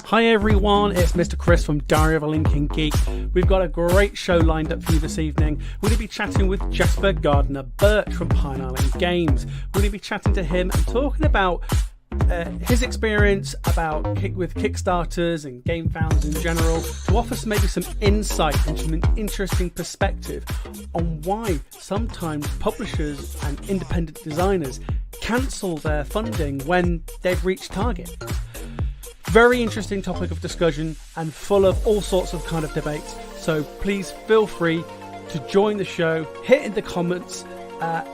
Hi everyone, it's Mr. Chris from Diary of a Linking Geek. We've got a great show lined up for you this evening. We're going to be chatting with Jasper Burch from Pine Island Games. We're going to be chatting to him and talking about his experience with Kickstarters and game founders in general, to offer maybe some insight into an interesting perspective on why sometimes publishers and independent designers cancel their funding when they've reached target. Very interesting topic of discussion and full of all sorts of kind of debates. So please feel free to join the show, hit in the comments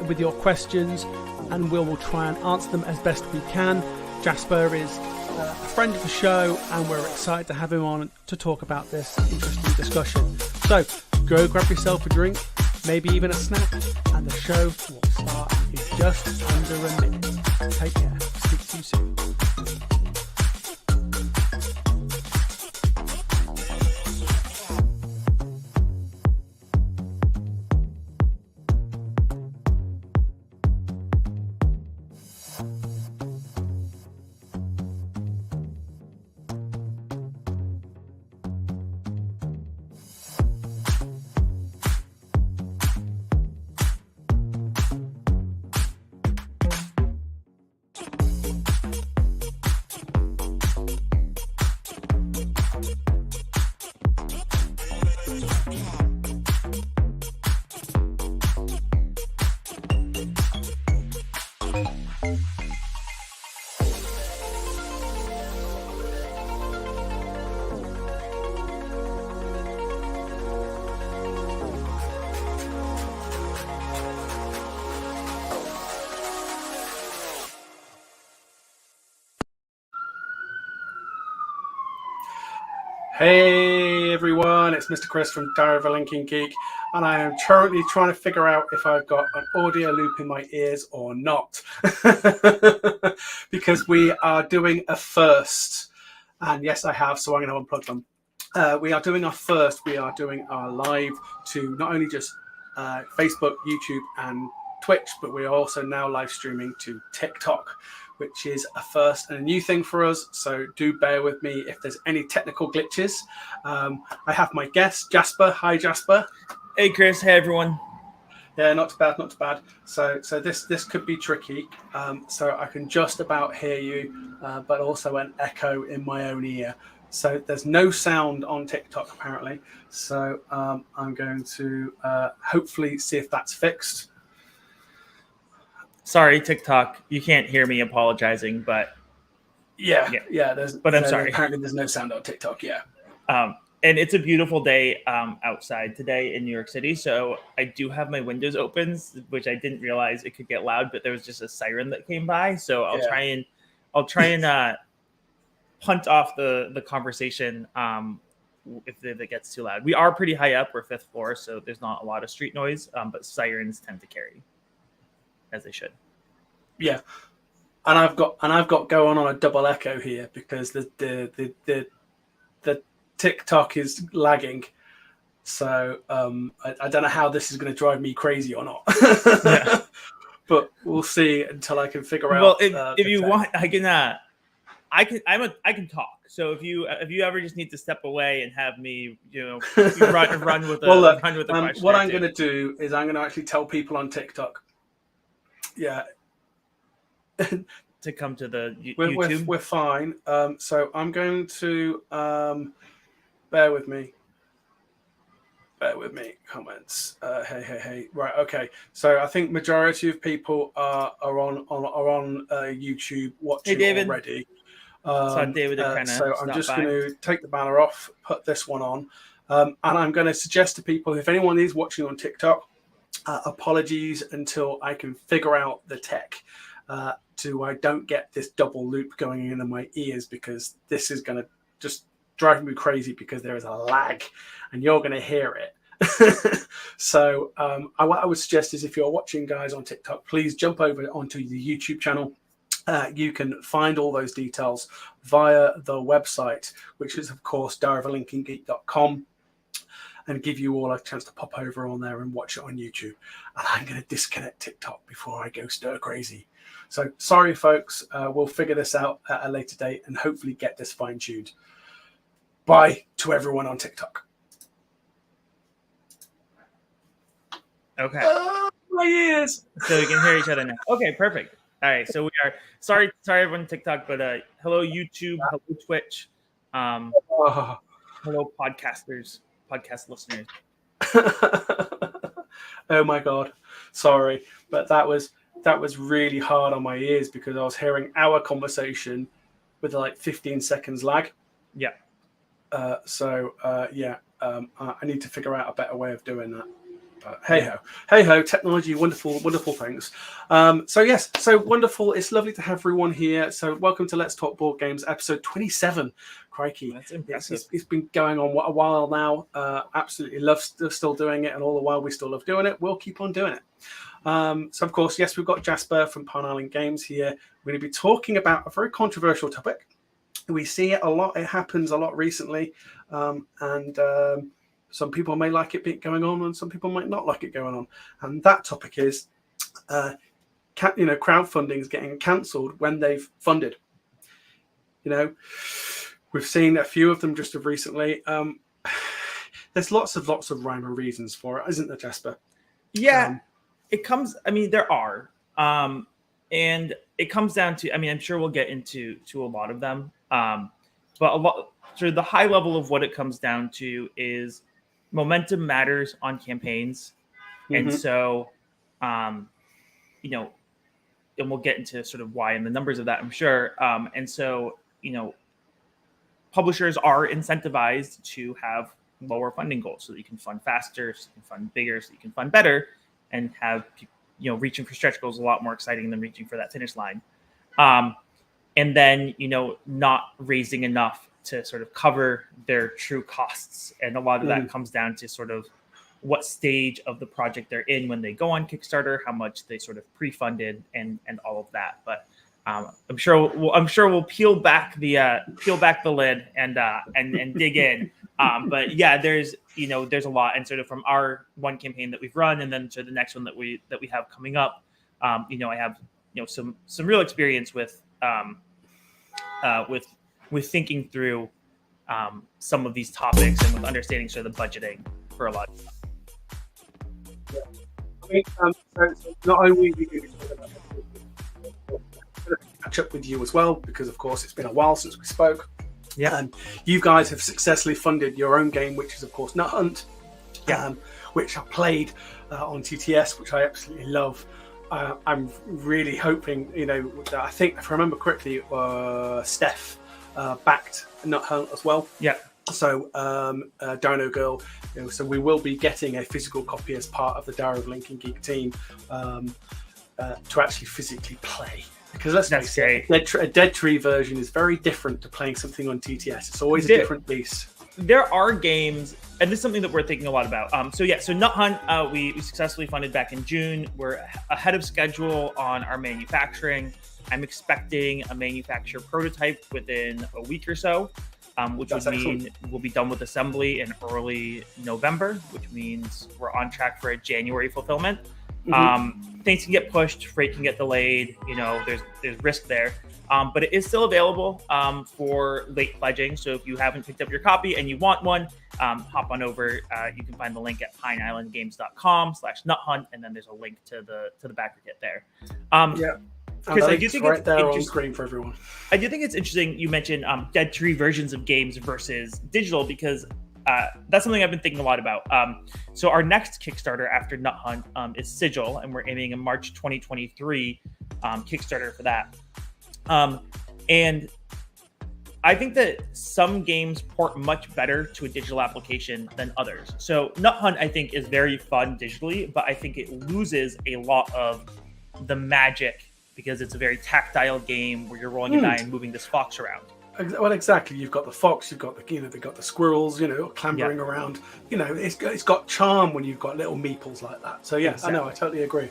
with your questions, and we will try and answer them as best we can. Jasper is a friend of the show, and we're excited to have him on to talk about this interesting discussion. So go grab yourself a drink, maybe even a snack, and the show will start in just under a minute. Take care. Speak to you soon. Hey everyone, it's Mr. Chris from Diary of a Linking Geek, and I am currently trying to figure out if I've got an audio loop in my ears or not. Because we are doing a first, and yes I have, so I'm going to unplug them. We are doing our first. We are doing our live to not only just Facebook, YouTube and Twitch, but we are also now live streaming to TikTok, which is a first and a new thing for us. So do bear with me if there's any technical glitches. I have my guest, Jasper. Hi, Jasper. Hey, Chris. Hey, everyone. Yeah, not too bad, not too bad. So this could be tricky. So I can just about hear you, but also an echo in my own ear. So there's no sound on TikTok, apparently. So I'm going to hopefully see if that's fixed. Sorry, TikTok. You can't hear me apologizing, but yeah. I'm sorry. Apparently, there's no sound on TikTok. Yeah. And it's a beautiful day outside today in New York City, so I do have my windows open, which I didn't realize it could get loud. But there was just a siren that came by, so I'll try and punt off the conversation if it gets too loud. We are pretty high up. We're 5th floor, so there's not a lot of street noise, but sirens tend to carry, as they should. Yeah, and I've got going on a double echo here because the TikTok is lagging, so I don't know how this is going to drive me crazy or not. Yeah. But we'll see until I can figure out. Well, if you want, I can talk. So if you ever just need to step away and have me, run with a question. What I'm going to do is I'm going to actually tell people on TikTok. Yeah. To come to the YouTube. We're fine. So I'm going to bear with me. Comments. Hey. Right. Okay. So I think majority of people are on YouTube watching already. David so I'm just going to take the banner off, put this one on, and I'm going to suggest to people, if anyone is watching on TikTok, apologies until I can figure out the tech, so I don't get this double loop going in my ears, because this is going to just drive me crazy because there is a lag and you're going to hear it. So what I would suggest is, if you're watching guys on TikTok, please jump over onto the YouTube channel. You can find all those details via the website, which is, of course, diaryofalinkingeek.com. And give you all a chance to pop over on there and watch it on YouTube. And I'm going to disconnect TikTok before I go stir crazy. So sorry, folks. We'll figure this out at a later date and hopefully get this fine-tuned. bye to everyone on TikTok. Okay. My ears. So we can hear each other now. Okay, perfect. All right. So we are sorry everyone on TikTok, but hello YouTube, hello Twitch, hello podcasters, podcast listeners. Oh my God, sorry, but that was really hard on my ears because I was hearing our conversation with like 15 seconds lag. Yeah. I need to figure out a better way of doing that. But hey ho, technology, wonderful things. So wonderful. It's lovely to have everyone here. So welcome to Let's Talk Board Games, episode 27. Crikey, that's impressive. It's been going on a while now. Absolutely love still doing it, and all the while we still love doing it. We'll keep on doing it. So of course, yes, we've got Jasper from Pine Island Games here. We're going to be talking about a very controversial topic. We see it a lot. It happens a lot recently, some people may like it going on, and some people might not like it going on. And that topic is, crowdfunding is getting cancelled when they've funded. We've seen a few of them just of recently. There's lots of rhyme and reasons for it, isn't there, Jasper? Yeah, it comes. I mean, there are, and it comes down to. I mean, I'm sure we'll get into a lot of them, but a lot. So the high level of what it comes down to is momentum matters on campaigns. And so, and we'll get into sort of why and the numbers of that, I'm sure. And so, publishers are incentivized to have lower funding goals so that you can fund faster, so you can fund bigger, so you can fund better, and have, reaching for stretch goals a lot more exciting than reaching for that finish line. And then, not raising enough to sort of cover their true costs. And a lot of that comes down to sort of what stage of the project they're in when they go on Kickstarter, how much they sort of pre-funded and all of that. But I'm sure we'll peel back the lid and dig in. But yeah, there's a lot. And sort of from our one campaign that we've run, and then to the next one that we have coming up, I have some real experience with thinking through some of these topics and with understanding sort of the budgeting for a lot. Yeah. I mean, so not only we do catch up with you as well, because of course it's been a while since we spoke. Yeah. And you guys have successfully funded your own game, which is of course Nut Hunt, which I played on TTS, which I absolutely love. I'm really hoping, that I think if I remember correctly, Steph backed Nut Hunt as well. Yeah. So Dino Girl, so we will be getting a physical copy as part of the Diary of Lincoln Geek team to actually physically play. Because let's face it, a Dead Tree version is very different to playing something on TTS. It's always a different beast. There are games, and this is something that we're thinking a lot about. So Nut Hunt, we successfully funded back in June. We're ahead of schedule on our manufacturing. I'm expecting a manufacturer prototype within a week or so, which would mean we'll be done with assembly in early November, which means we're on track for a January fulfillment. Things can get pushed, freight can get delayed, there's risk there. But it is still available for late pledging. So if you haven't picked up your copy and you want one, hop on over. You can find the link at pineislandgames.com/nuthunt, and then there's a link to the backer kit there. Chris, I do think right there on screen for everyone. I do think it's interesting you mentioned Dead Tree versions of games versus digital, because that's something I've been thinking a lot about. So our next Kickstarter after Nut Hunt is Sigil, and we're aiming a March 2023 Kickstarter for that. And I think that some games port much better to a digital application than others. So Nut Hunt, I think, is very fun digitally, but I think it loses a lot of the magic because it's a very tactile game where you're rolling a die and moving this fox around. Well, exactly. You've got the fox, you've got they've got the squirrels, clambering around. It's got charm when you've got little meeples like that. So yes, exactly. I know, I totally agree.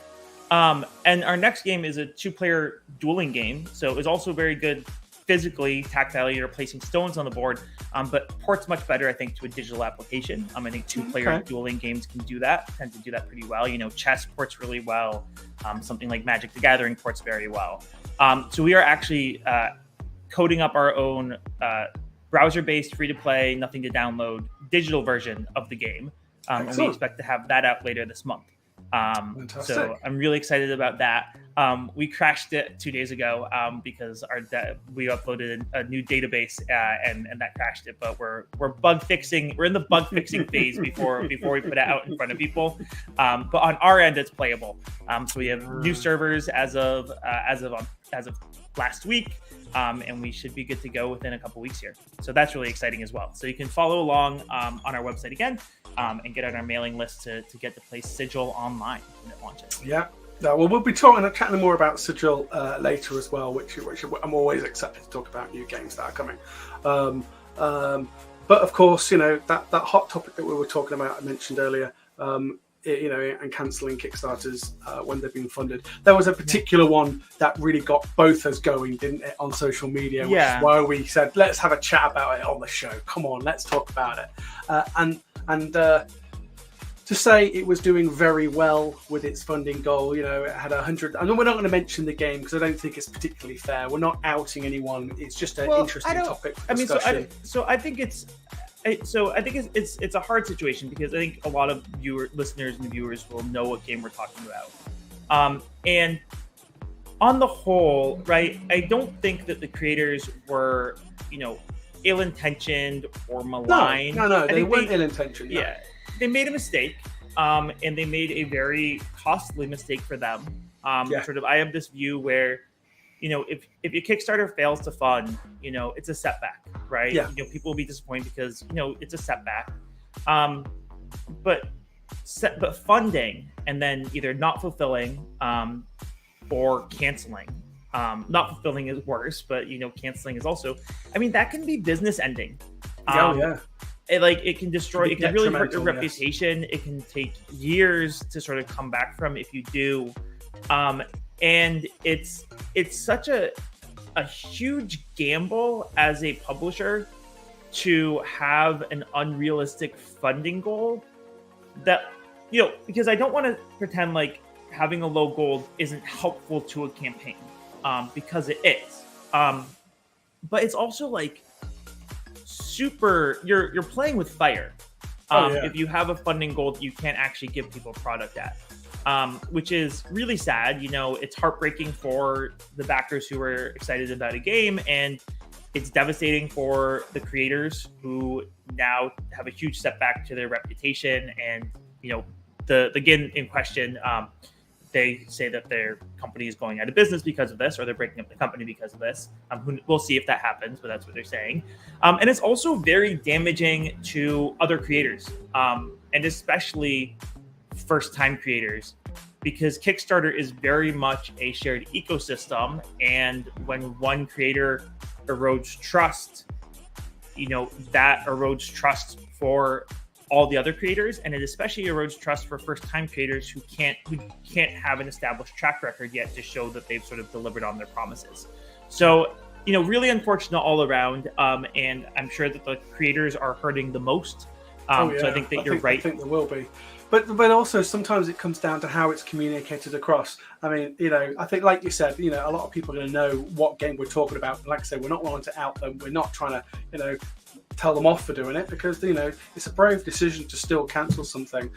And our next game is a 2-player dueling game. So it's also very good physically, tactile. You're placing stones on the board, but ports much better, I think, to a digital application. I think 2-player dueling games can do that, tend to do that pretty well. Chess ports really well. Something like Magic the Gathering ports very well. So we are actually coding up our own browser-based, free-to-play, nothing to download, digital version of the game. And we expect to have that out later this month. So I'm really excited about that. We crashed it 2 days ago because we uploaded a new database and that crashed it. But we're bug fixing. We're in the bug fixing phase before we put it out in front of people. But on our end, it's playable. So we have new servers as of last week. And we should be good to go within a couple weeks here. So that's really exciting as well. So you can follow along on our website again and get on our mailing list to get to play Sigil online when it launches. Yeah. Well, we'll be chatting more about Sigil later as well, which I'm always excited to talk about new games that are coming. But of course, that hot topic that we were talking about, I mentioned earlier, and cancelling Kickstarters when they've been funded. There was a particular one that really got both us going, didn't it, on social media, which is why we said, let's have a chat about it on the show. Come on, let's talk about it. And to say it was doing very well with its funding goal, it had 100. I know we're not going to mention the game because I don't think it's particularly fair. We're not outing anyone. It's just an interesting topic for discussion. I think it's a hard situation because I think a lot of listeners and viewers will know what game we're talking about. And on the whole, right, I don't think that the creators were, ill-intentioned or malign. No, they weren't ill-intentioned. No. Yeah, they made a mistake, and they made a very costly mistake for them. I have this view where, if your Kickstarter fails to fund, it's a setback, right? Yeah. People will be disappointed because, it's a setback. But funding and then either not fulfilling or canceling. Not fulfilling is worse, but, canceling is also, that can be business ending. It can destroy, it can really hurt your reputation. It can take years to sort of come back from if you do. And it's such a huge gamble as a publisher to have an unrealistic funding goal that, because I don't want to pretend like having a low goal isn't helpful to a campaign, because it is. But it's also like you're playing with fire. If you have a funding goal that you can't actually give people a product at. Which is really sad. It's heartbreaking for the backers who are excited about a game, and it's devastating for the creators who now have a huge setback to their reputation. And, the game in question, they say that their company is going out of business because of this, or they're breaking up the company because of this. We'll see if that happens, but that's what they're saying. And it's also very damaging to other creators, and especially first-time creators, because Kickstarter is very much a shared ecosystem, and when one creator erodes trust, that erodes trust for all the other creators, and it especially erodes trust for first-time creators who can't have an established track record yet to show that they've sort of delivered on their promises. So, really unfortunate all around, and I'm sure that the creators are hurting the most. So I think that you're right. I think there will be. But also sometimes it comes down to how it's communicated across. I think like you said, a lot of people are going to know what game we're talking about. Like I said, we're not wanting to out them. We're not trying to, tell them off for doing it because, it's a brave decision to still cancel something.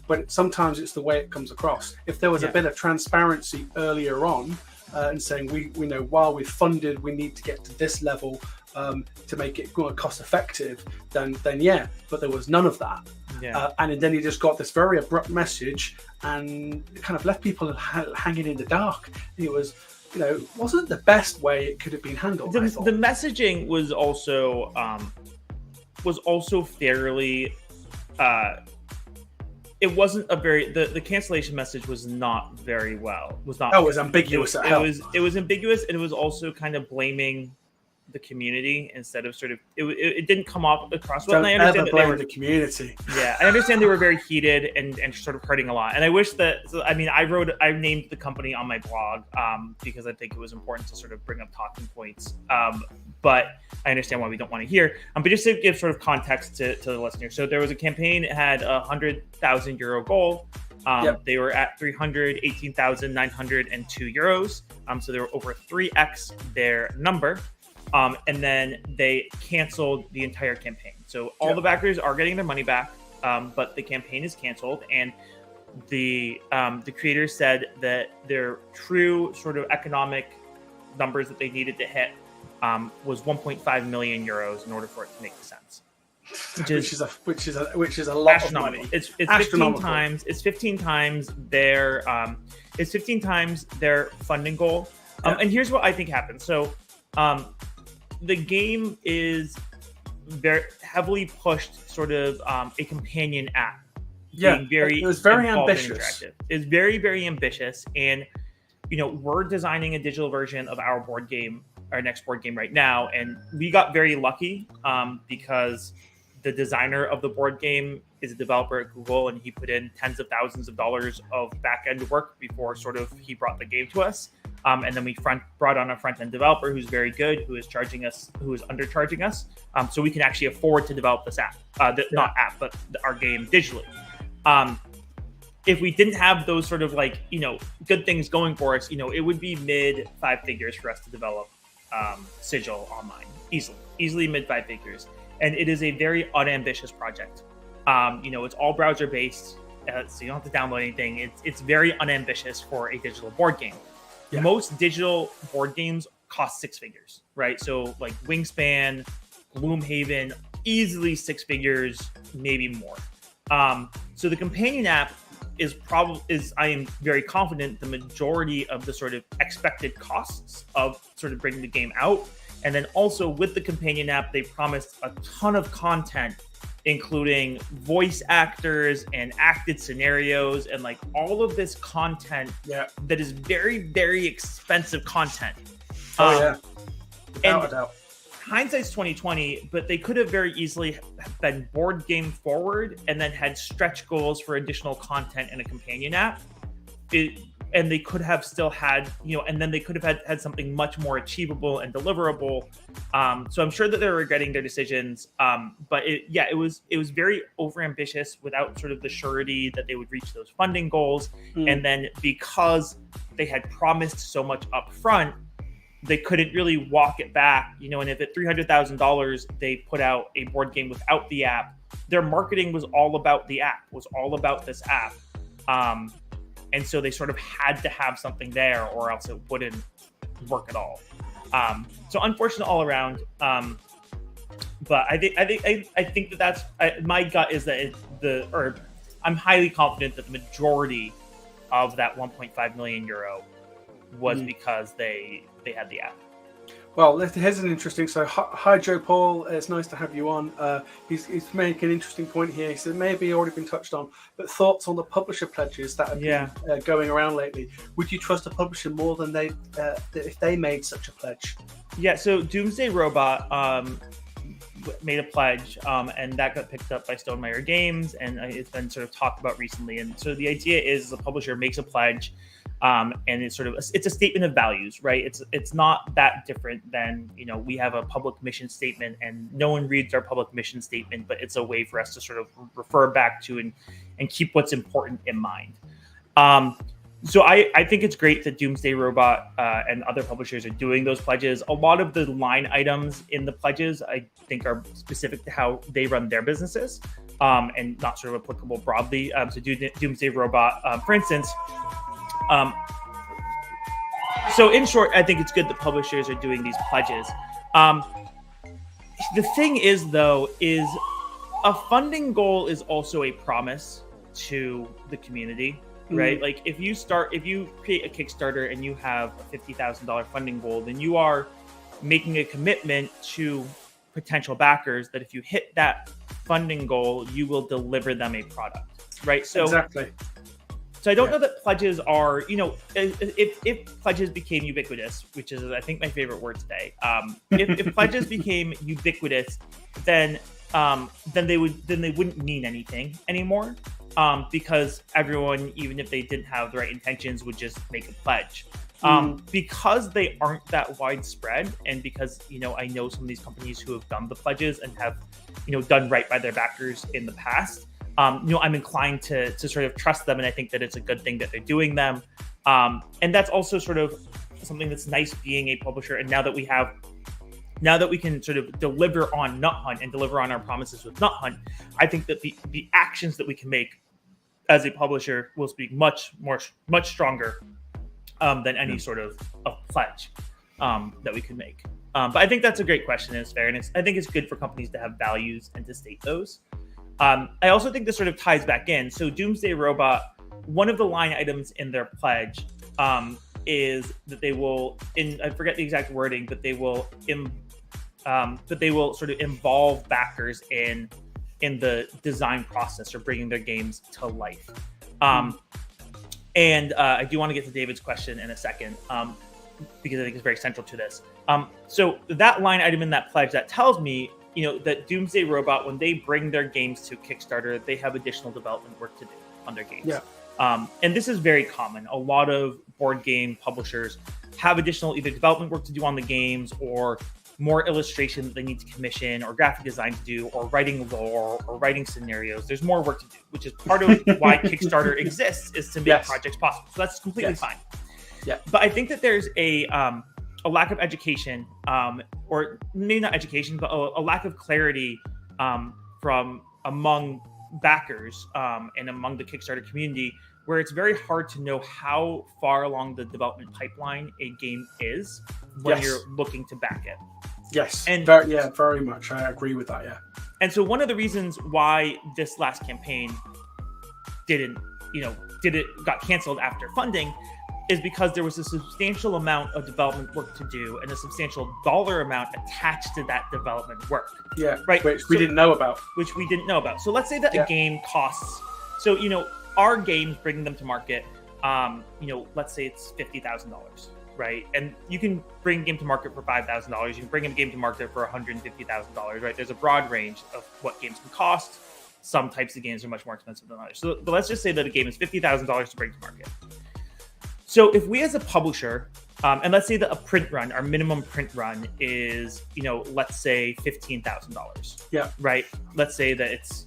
But sometimes it's the way it comes across. If there was a bit of transparency earlier on and saying, we know while we've funded, we need to get to this level to make it cost effective, then yeah, but there was none of that. And then you just got this very abrupt message and it kind of left people hanging in the dark. It was, wasn't the best way it could have been handled. The messaging was also fairly. It wasn't a very the cancellation message was not very well. Was not. Oh, it was ambiguous. It was ambiguous, and it was also kind of blaming the community instead of sort of it didn't come off across well. Don't and I understand ever blame the community. Yeah, I understand they were very heated and sort of hurting a lot. And I wish that I named the company on my blog because I think it was important to sort of bring up talking points. But I understand why we don't want to hear. But just to give sort of context to the listener, so there was a campaign. It had a €100,000 goal. They were at €318,902. So they were over 3x their number. and then they canceled the entire campaign. So all the backers are getting their money back, but the campaign is canceled, and the creators said that their true sort of economic numbers that they needed to hit was 1.5 million euros in order for it to make sense. Which is a lot of money. It's 15 times. It's 15 times their funding goal. And here's what I think happened. So, the game is very heavily pushed, sort of a companion app. Yeah, it was very ambitious. It's very, very ambitious, and we're designing a digital version of our board game, our next board game right now, and we got very lucky because the designer of the board game is a developer at Google, and he put in tens of thousands of dollars of back-end work before sort of he brought the game to us. And then we brought on a front-end developer who's very good, who is undercharging us, so we can actually afford to develop this app, not app, but our game digitally. If we didn't have those sort of good things going for us, it would be mid 5 figures for us to develop Sigil online, easily mid 5 figures. And it is a very unambitious project. It's all browser based, so you don't have to download anything. It's very unambitious for a digital board game. Yeah. Most digital board games cost 6 figures, right? So like Wingspan, Gloomhaven, easily 6 figures, maybe more. So the companion app is I am very confident, the majority of the sort of expected costs of sort of bringing the game out. And then also with the companion app, they promised a ton of content, including voice actors and acted scenarios and all of this content that is very, very expensive content. Without a doubt. Hindsight's 2020, but they could have very easily been board game forward and then had stretch goals for additional content in a companion app. And they could have still had, and then they could have had something much more achievable and deliverable. So I'm sure that they're regretting their decisions. But it was very overambitious without sort of the surety that they would reach those funding goals. And then because they had promised so much up front, they couldn't really walk it back, and if at $300,000 they put out a board game without the app, their marketing was all about the app, was all about this app. And so they sort of had to have something there or else it wouldn't work at all. So unfortunate all around. But I think that's my gut is that I'm highly confident that the majority of that 1.5 million euro was because they had the app. Well, here's an interesting. So, hi, Joe Paul. It's nice to have you on. He's making an interesting point here. He said maybe already been touched on, but thoughts on the publisher pledges that have been going around lately. Would you trust a publisher more than if they made such a pledge? Yeah. So, Doomsday Robot made a pledge, and that got picked up by Stonemaier Games, and it's been sort of talked about recently. And so, the idea is the publisher makes a pledge. And it's sort of it's a statement of values, right? It's not that different than we have a public mission statement, and no one reads our public mission statement, but it's a way for us to sort of refer back to and keep what's important in mind. So I think it's great that Doomsday Robot and other publishers are doing those pledges. A lot of the line items in the pledges I think are specific to how they run their businesses, and not sort of applicable broadly. So Doomsday Robot, for instance. So in short, I think it's good that publishers are doing these pledges. The thing is, though, is a funding goal is also a promise to the community, right? Like if you create a Kickstarter and you have a $50,000 funding goal, then you are making a commitment to potential backers that if you hit that funding goal, you will deliver them a product, right? So exactly. So I don't know that pledges are, if pledges became ubiquitous, which is, I think, my favorite word today. If pledges became ubiquitous, then they wouldn't mean anything anymore, because everyone, even if they didn't have the right intentions, would just make a pledge. Because they aren't that widespread, and because I know some of these companies who have done the pledges and have done right by their backers in the past. I'm inclined to sort of trust them, and I think that it's a good thing that they're doing them. And that's also sort of something that's nice being a publisher. And now that we have now that we can sort of deliver on Nut Hunt and deliver on our promises with Nut Hunt, I think that the actions that we can make as a publisher will speak much stronger than any sort of pledge that we can make. But I think that's a great question, and it's fair, and I think it's good for companies to have values and to state those. I also think this sort of ties back in. So Doomsday Robot, one of the line items in their pledge is that they will, I forget the exact wording, but they will sort of involve backers in the design process or bringing their games to life. And I do want to get to David's question in a second, because I think it's very central to this. So that line item in that pledge, that tells me, that Doomsday Robot, when they bring their games to Kickstarter, they have additional development work to do on their games. Yeah. And this is very common. A lot of board game publishers have additional either development work to do on the games, or more illustration that they need to commission, or graphic design to do, or writing lore, or writing scenarios. There's more work to do, which is part of why Kickstarter exists, is to make projects possible. So that's completely fine. Yeah. But I think that there's a lack of education, or maybe not education, but a lack of clarity from among backers and among the Kickstarter community, where it's very hard to know how far along the development pipeline a game is when you're looking to back it. Yes, and very much. I agree with that. Yeah. And so one of the reasons why this last campaign got canceled after funding is because there was a substantial amount of development work to do and a substantial dollar amount attached to that development work. Yeah, right. Which we didn't know about. So let's say that a game costs. So our games, bringing them to market, let's say it's $50,000, right? And you can bring a game to market for $5,000. You can bring a game to market for $150,000, right? There's a broad range of what games can cost. Some types of games are much more expensive than others. But let's just say that a game is $50,000 to bring to market. So if we as a publisher, and let's say that a print run, our minimum print run is, let's say $15,000. Yeah. Right. Let's say that it's,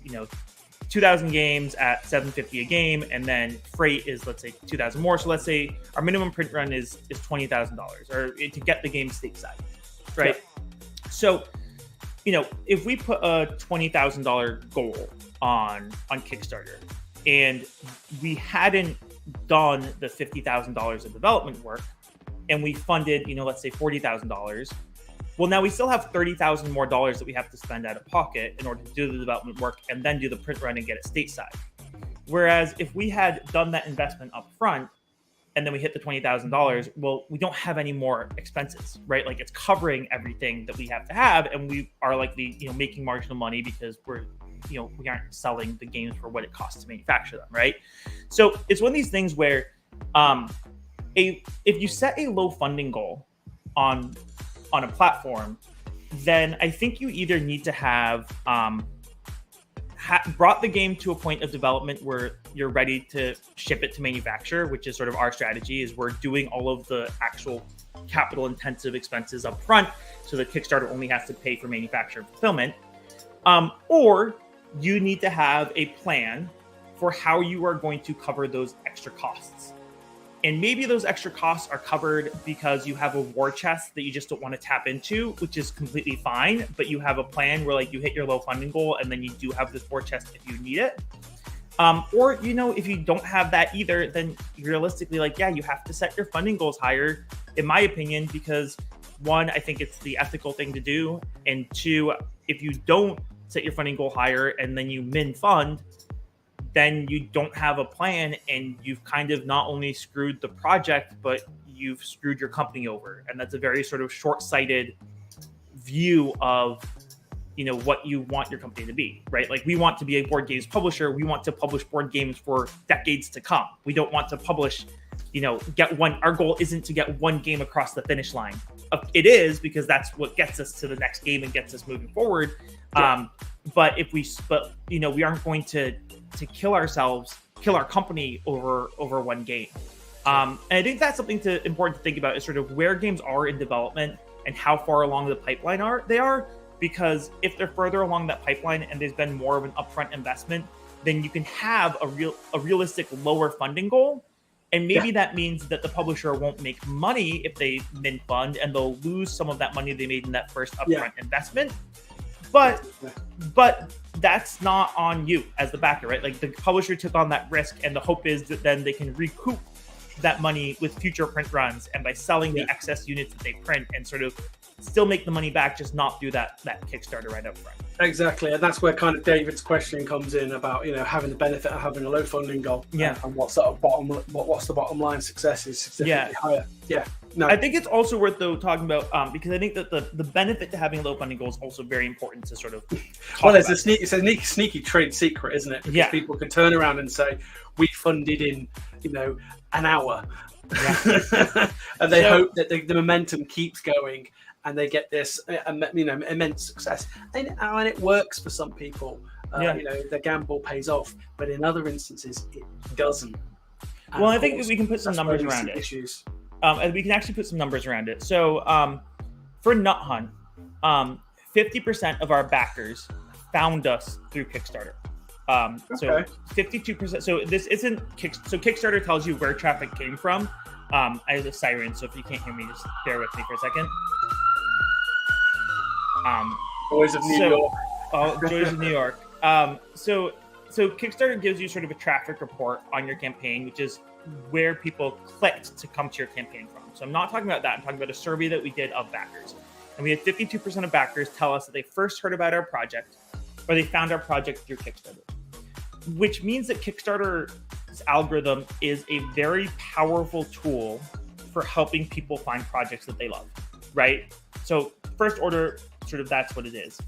2,000 games at $750 a game, and then freight is, let's say, 2,000 more. So let's say our minimum print run is $20,000, or to get the game stateside, right? Yeah. So, if we put a $20,000 goal on Kickstarter, and we hadn't done the $50,000 of development work, and we funded, let's say $40,000. Well, now we still have $30,000 more dollars that we have to spend out of pocket in order to do the development work and then do the print run and get it stateside. Whereas if we had done that investment up front and then we hit the $20,000, well, we don't have any more expenses, right? Like, it's covering everything that we have to have, and we are likely, making marginal money because we aren't selling the games for what it costs to manufacture them, right? So it's one of these things where if you set a low funding goal on a platform, then I think you either need to have brought the game to a point of development where you're ready to ship it to manufacture, which is sort of our strategy, is we're doing all of the actual capital intensive expenses up front, so the Kickstarter only has to pay for manufacture and fulfillment. Or you need to have a plan for how you are going to cover those extra costs. And maybe those extra costs are covered because you have a war chest that you just don't want to tap into, which is completely fine. But you have a plan where, like, you hit your low funding goal and then you do have this war chest if you need it. Or, if you don't have that either, then realistically, you have to set your funding goals higher, in my opinion, because one, I think it's the ethical thing to do. And two, if you don't set your funding goal higher and then you min fund, then you don't have a plan, and you've kind of not only screwed the project, but you've screwed your company over. And that's a very sort of short-sighted view of, what you want your company to be, right? Like, we want to be a board games publisher. We want to publish board games for decades to come. We don't want to publish, our goal isn't to get one game across the finish line. It is, because that's what gets us to the next game and gets us moving forward. Yeah. But we aren't going to kill our company over one game. And I think that's something important to think about, is sort of where games are in development and how far along the pipeline they are. Because if they're further along that pipeline and there's been more of an upfront investment, then you can have a realistic lower funding goal And maybe that means that the publisher won't make money if they min fund, and they'll lose some of that money they made in that first upfront investment. But that's not on you as the backer, right? Like the publisher took on that risk, and the hope is that then they can recoup that money with future print runs and by selling the excess units that they print and sort of still make the money back, just not do that Kickstarter right up front. Exactly, and that's where kind of David's question comes in about, having the benefit of having a low funding goal. And what's the bottom line success is significantly higher. No, I think it's also worth though talking about because I think that the benefit to having a low funding goal is also very important to sort of it's a sneaky trade secret, isn't it? Because people can turn around and say we funded in an hour, and they hope that the momentum keeps going and they get this immense success, and it works for some people. The gamble pays off, but in other instances it doesn't. Well, I think we can put some numbers around it. And we can actually put some numbers around it. So for Nut Hunt, 50% of our backers found us through Kickstarter. So 52%. So this isn't so Kickstarter tells you where traffic came from. I have a siren, so if you can't hear me, just bear with me for a second. Boys of New York. Oh, Joys of New York. So Kickstarter gives you sort of a traffic report on your campaign, which is where people clicked to come to your campaign from. So I'm not talking about that. I'm talking about a survey that we did of backers. And we had 52% of backers tell us that they first heard about our project or they found our project through Kickstarter, which means that Kickstarter's algorithm is a very powerful tool for helping people find projects that they love, right? So first order, sort of that's what it is.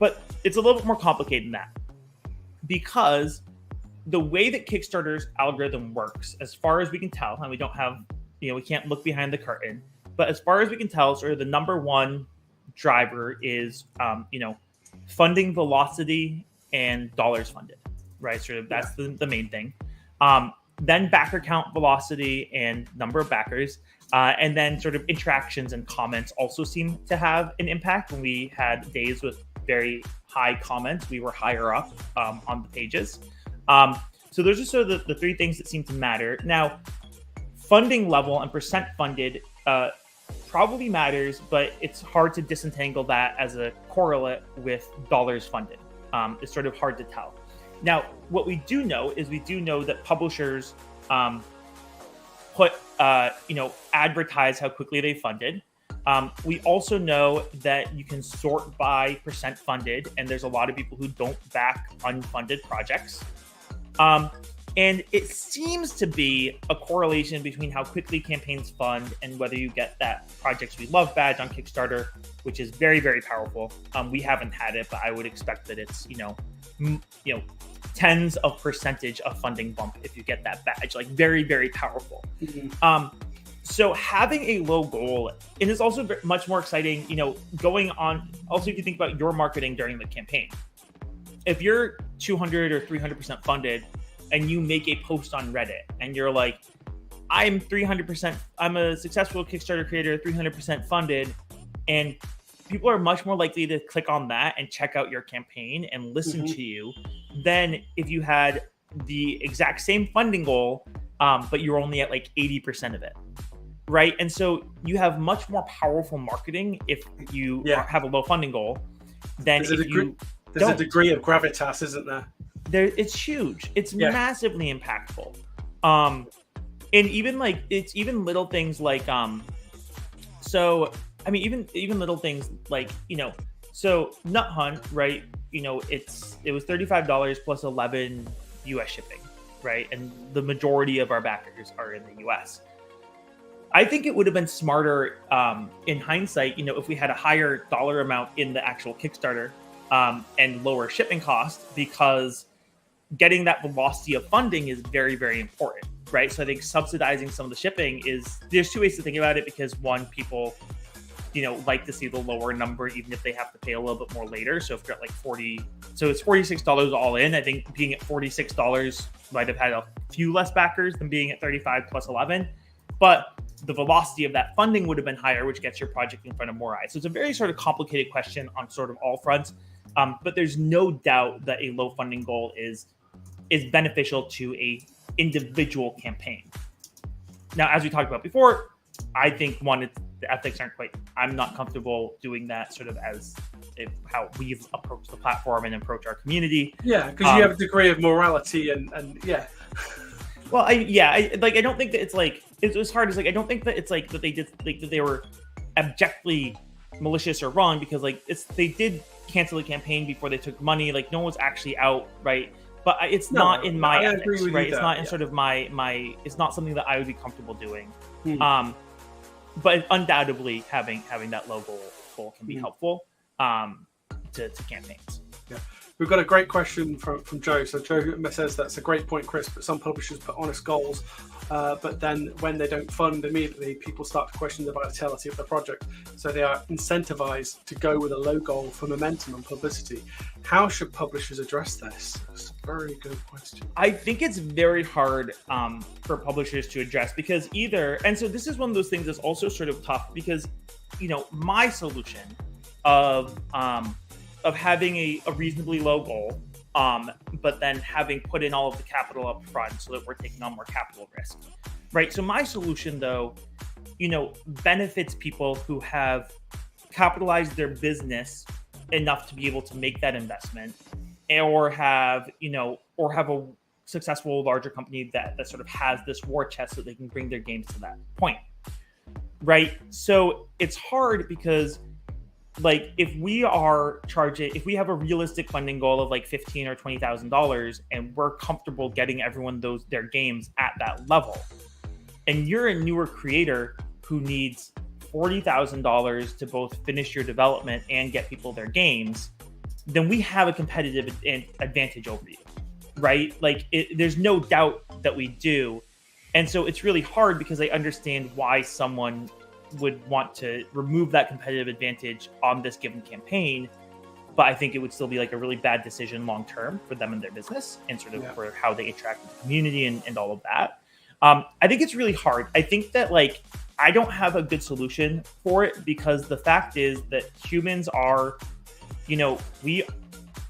But it's a little bit more complicated than that, because the way that Kickstarter's algorithm works, as far as we can tell, and we don't have, we can't look behind the curtain, but as far as we can tell, sort of the number one driver is, funding velocity and dollars funded, right? Sort of that's the main thing. Then backer count, velocity, and number of backers. And then sort of interactions and comments also seem to have an impact. When we had days with very high comments, we were higher up on the pages. So those are sort of the three things that seem to matter. Now, funding level and percent funded probably matters, but it's hard to disentangle that as a correlate with dollars funded. It's sort of hard to tell. Now, what we do know is that publishers advertise how quickly they funded. We also know that you can sort by percent funded, and there's a lot of people who don't back unfunded projects. And it seems to be a correlation between how quickly campaigns fund and whether you get that Projects We Love badge on Kickstarter, which is very, very powerful. We haven't had it, but I would expect that it's, tens of percentage of funding bump if you get that badge, like very, very powerful. Mm-hmm. So having a low goal, and it's also much more exciting, going on. Also, if you think about your marketing during the campaign, if you're 200 or 300% funded and you make a post on Reddit and you're like, I'm 300%, I'm a successful Kickstarter creator, 300% funded, and people are much more likely to click on that and check out your campaign and listen to you than if you had the exact same funding goal, but you're only at like 80% of it. Right. And so you have much more powerful marketing if you have a low funding goal than there's a degree of gravitas, isn't there? It's huge. It's massively impactful. And even like it's even little things like even little things like, so Nut Hunt, right? It was $35 plus 11 US shipping, right? And the majority of our backers are in the US. I think it would have been smarter in hindsight, if we had a higher dollar amount in the actual Kickstarter and lower shipping costs, because getting that velocity of funding is very, very important, right? So I think subsidizing some of the shipping there's two ways to think about it, because one, people, like to see the lower number, even if they have to pay a little bit more later. So if you're at like 40, so it's $46 all in. I think being at $46 might have had a few less backers than being at 35 plus 11, but the velocity of that funding would have been higher, which gets your project in front of more eyes. So it's a very sort of complicated question on sort of all fronts. But there's no doubt that a low funding goal is beneficial to a individual campaign. Now, as we talked about before, I think the ethics aren't quite. I'm not comfortable doing that sort of as how we've approached the platform and approach our community. Yeah, because you have a degree of morality and yeah. Well, I don't think that it's like it's hard. It's like I don't think that it's like that they did like that they were abjectly malicious or wrong, because like they did cancel the campaign before they took money. Like no one's actually out, right? But it's not in my ethics, right? It's not in sort of my. It's not something that I would be comfortable doing. But undoubtedly, having that low goal can be helpful to campaigns. Yeah. We've got a great question from Joe. So Joe says that's a great point, Chris, but some publishers put honest goals, but then when they don't fund immediately, people start to question the vitality of the project. So they are incentivized to go with a low goal for momentum and publicity. How should publishers address this? That's a very good question. I think it's very hard for publishers to address because and so this is one of those things that's also sort of tough because, my solution of having a reasonably low goal, but then having put in all of the capital up front so that we're taking on more capital risk, right? So my solution, though, benefits people who have capitalized their business enough to be able to make that investment, or have a successful larger company that sort of has this war chest so they can bring their games to that point, right? So it's hard because like if we have a realistic funding goal of like $15,000 or $20,000 and we're comfortable getting everyone their games at that level, and you're a newer creator who needs $40,000 to both finish your development and get people their games, then we have a competitive advantage over you, right? Like there's no doubt that we do. And so it's really hard because I understand why someone would want to remove that competitive advantage on this given campaign, but I think it would still be like a really bad decision long term for them and their business and sort of for how they interact with the community and all of that. I think it's really hard. I think that like I don't have a good solution for it because the fact is that humans are, we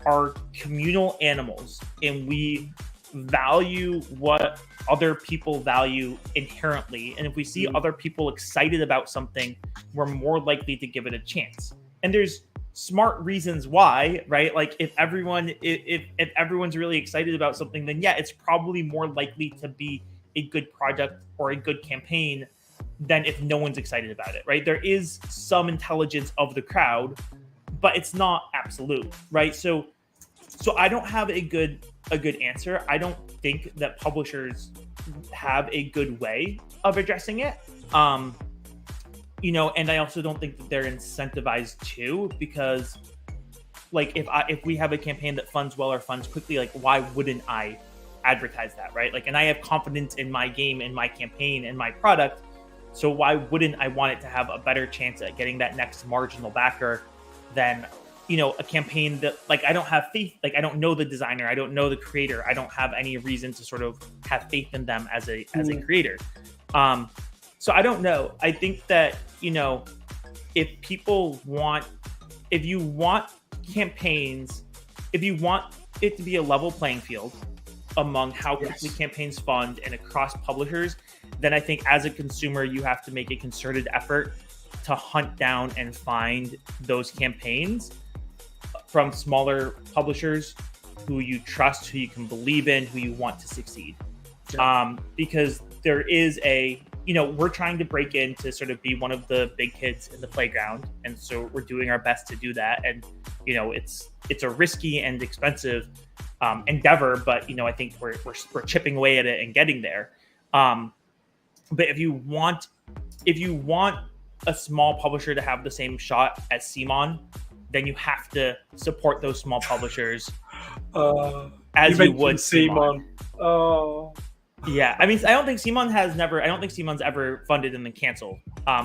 are communal animals and we value what other people value inherently, and if we see other people excited about something, we're more likely to give it a chance. And there's smart reasons why, right? Like if everyone's really excited about something, then yeah, it's probably more likely to be a good project or a good campaign than if no one's excited about it, right? There is some intelligence of the crowd, but it's not absolute, right? So I don't have a good answer. I don't think that publishers have a good way of addressing it. And I also don't think that they're incentivized to, because like if we have a campaign that funds well or funds quickly, like why wouldn't I advertise that, right? Like, and I have confidence in my game and my campaign and my product, so why wouldn't I want it to have a better chance at getting that next marginal backer than a campaign that like I don't have faith, like I don't know the designer, I don't know the creator, I don't have any reason to sort of have faith in them as a creator. So I don't know. I think that if you want campaigns, if you want it to be a level playing field among how quickly campaigns fund and across publishers, then I think as a consumer you have to make a concerted effort to hunt down and find those campaigns from smaller publishers who you trust, who you can believe in, who you want to succeed. Because there is we're trying to break in to sort of be one of the big kids in the playground. And so we're doing our best to do that. And, it's a risky and expensive endeavor, but, I think we're chipping away at it and getting there. But if you want a small publisher to have the same shot as CMON, then you have to support those small publishers as you would CMON. Oh, yeah. I mean, I don't think CMON's ever funded and then canceled.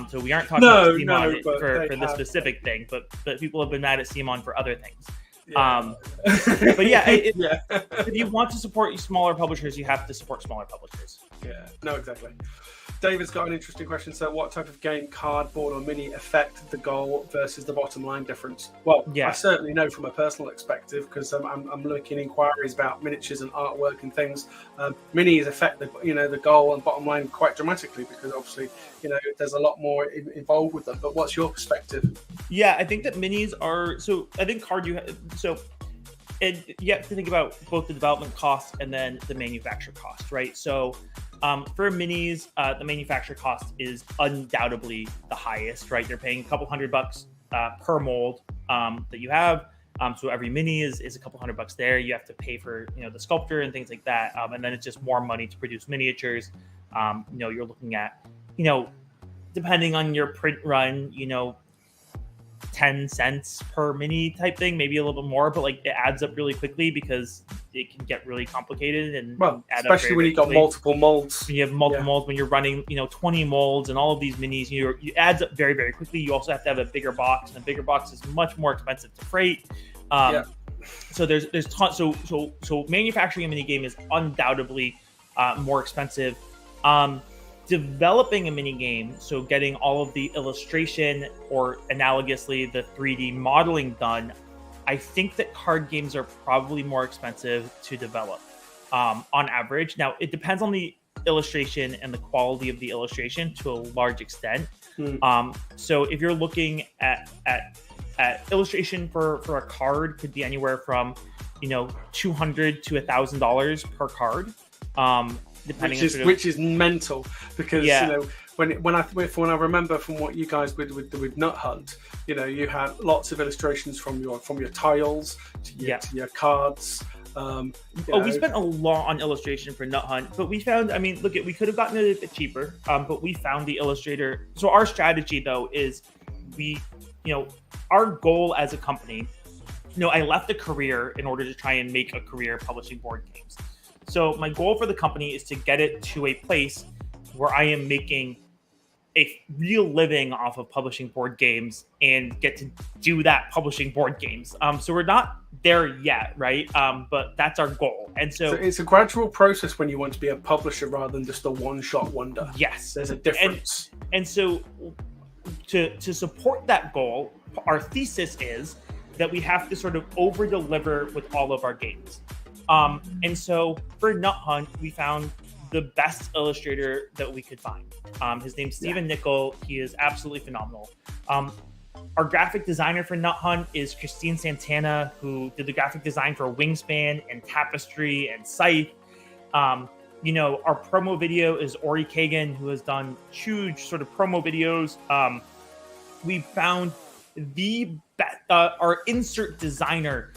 So we aren't talking about CMON for this specific thing, but people have been mad at CMON for other things. Yeah. But yeah, if you want to support smaller publishers, you have to support smaller publishers. Yeah, no, exactly. David's got an interesting question. So, what type of game, cardboard or mini, affect the goal versus the bottom line difference? Well, I certainly know from a personal perspective, because I'm looking inquiries about miniatures and artwork and things. Minis affect the goal and bottom line quite dramatically, because obviously there's a lot more involved with them. But what's your perspective? Yeah, I think that minis are I think and you have to think about both the development cost and then the manufacture cost, right? So for minis, the manufacture cost is undoubtedly the highest, right? You're paying a couple $100 per mold that you have. So every mini is a couple $100 there. You have to pay for the sculptor and things like that, and then it's just more money to produce miniatures. You're looking at depending on your print run, 10 cents per mini type thing, maybe a little bit more, but like it adds up really quickly because it can get really complicated and add especially up when you've got multiple molds. When you have multiple molds, when you're running 20 molds and all of these minis, it adds up very, very quickly. You also have to have a bigger box, and a bigger box is much more expensive to freight. So there's tons. So manufacturing a mini game is undoubtedly more expensive. Developing a mini game, so getting all of the illustration or analogously the 3D modeling done, I think that card games are probably more expensive to develop on average. Now, it depends on the illustration and the quality of the illustration to a large extent. So if you're looking at illustration for a card, could be anywhere from $200 to $1,000 per card. Which is mental, because when I remember from what you guys did with Nut Hunt, you had lots of illustrations from your tiles to your cards. We spent a lot on illustration for Nut Hunt, but we found, we could have gotten it a bit cheaper, but we found the illustrator. So our strategy though is our goal as a company, I left a career in order to try and make a career publishing board games. So my goal for the company is to get it to a place where I am making a real living off of publishing board games and get to do that publishing board games. So we're not there yet, right? But that's our goal. And so it's a gradual process when you want to be a publisher rather than just a one-shot wonder. Yes. There's a difference. And so to support that goal, our thesis is that we have to sort of over-deliver with all of our games. And so for Nut Hunt, we found the best illustrator that we could find. His name's Stephen Nickel. He is absolutely phenomenal. Our graphic designer for Nut Hunt is Christine Santana, who did the graphic design for Wingspan and Tapestry and Scythe. Our promo video is Ori Kagan, who has done huge sort of promo videos. We found our insert designer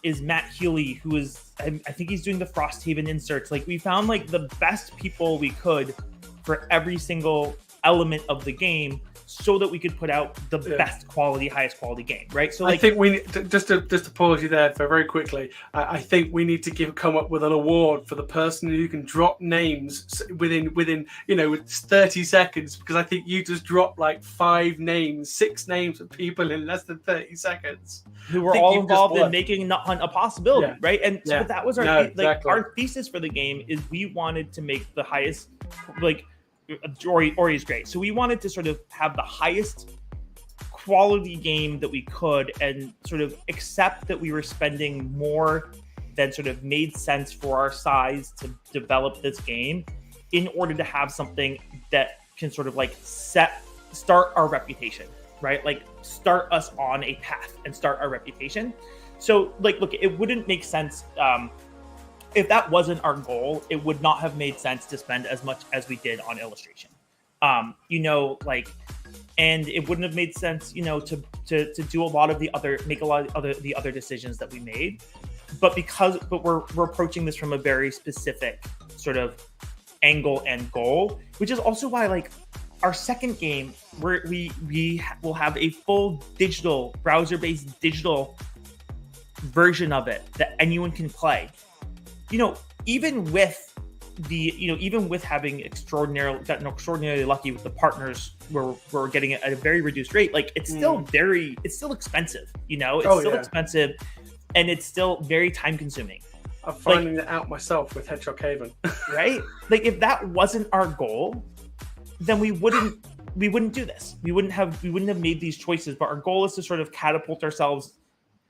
is Matt Healy, who is, I think he's doing the Frosthaven inserts. Like, we found like the best people we could for every single element of the game, so that we could put out the best quality, highest quality game, right? So I think we need just to pause you there for very quickly. I think we need to come up with an award for the person who can drop names within 30 seconds, because I think you just dropped like 6 names of people in less than 30 seconds who were all involved in making Nut Hunt a possibility, right? And so that was our thesis for the game, is we wanted to make the highest, like, Ori is great. So we wanted to sort of have the highest quality game that we could, and sort of accept that we were spending more than sort of made sense for our size to develop this game, in order to have something that can sort of like start our reputation, right? Like, start us on a path and start our reputation. So like, look, it wouldn't make sense. If that wasn't our goal, it would not have made sense to spend as much as we did on illustration. And it wouldn't have made sense, to do a lot of the other decisions that we made. But we're approaching this from a very specific sort of angle and goal, which is also why, like, our second game, where we will have a full digital, browser-based digital version of it that anyone can play. Even with having gotten extraordinarily lucky with the partners, where we're getting it at a very reduced rate, like, it's still expensive. It's still expensive, and it's still very time consuming. I'm finding that out myself with Hedgehog Haven. Right? Like, if that wasn't our goal, then we wouldn't do this. We wouldn't have made these choices. But our goal is to sort of catapult ourselves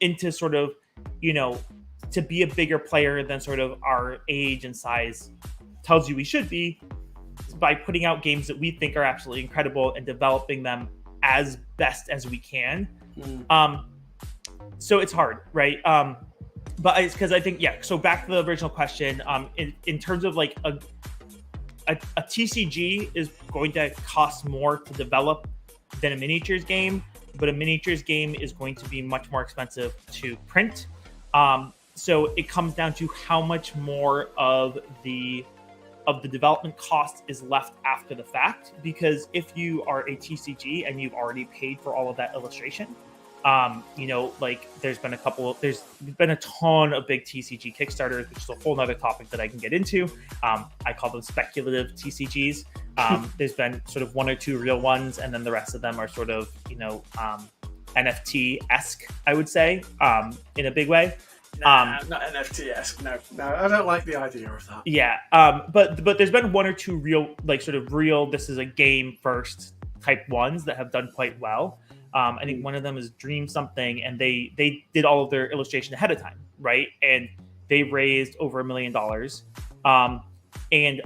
into sort of, to be a bigger player than sort of our age and size tells you we should be, by putting out games that we think are absolutely incredible and developing them as best as we can. So it's hard, right? But it's because I think, so back to the original question, in terms of like a TCG is going to cost more to develop than a miniatures game, but a miniatures game is going to be much more expensive to print. So it comes down to how much more of the development cost is left after the fact. Because if you are a TCG and you've already paid for all of that illustration, like there's been a ton of big TCG Kickstarters, which is a whole nother topic that I can get into. I call them speculative TCGs. There's been sort of one or two real ones, and then the rest of them are sort of, NFT-esque, I would say, in a big way. Not NFT-esque. No, I don't like the idea of that. Yeah. But there's been one or two real, like sort of real, this is a game first type ones that have done quite well. I think one of them is Dream Something, and they did all of their illustration ahead of time, right? And they raised over $1 million. And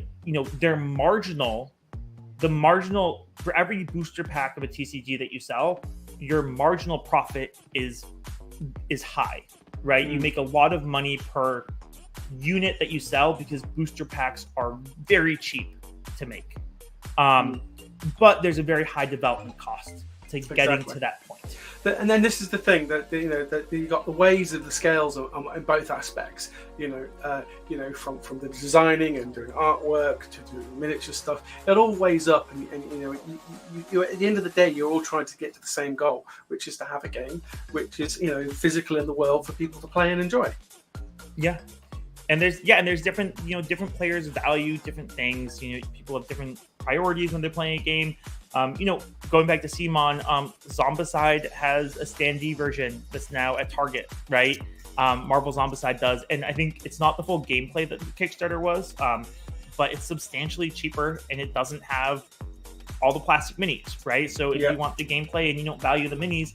the marginal for every booster pack of a TCG that you sell, your marginal profit is high, right? You make a lot of money per unit that you sell because booster packs are very cheap to make. But there's a very high development cost to getting to that point. And then this is the thing that you got the ways of the scales in both aspects. From the designing and doing artwork to doing miniature stuff, it all weighs up. And you at the end of the day, you're all trying to get to the same goal, which is to have a game which is physical in the world for people to play and enjoy. Yeah. And there's different different players value different things. People have different priorities when they're playing a game. Going back to Simon, Zombicide has a standee version that's now at Target, right? Marvel Zombicide does, and I think it's not the full gameplay that the Kickstarter was, but it's substantially cheaper, and it doesn't have all the plastic minis, right? So if you want the gameplay and you don't value the minis,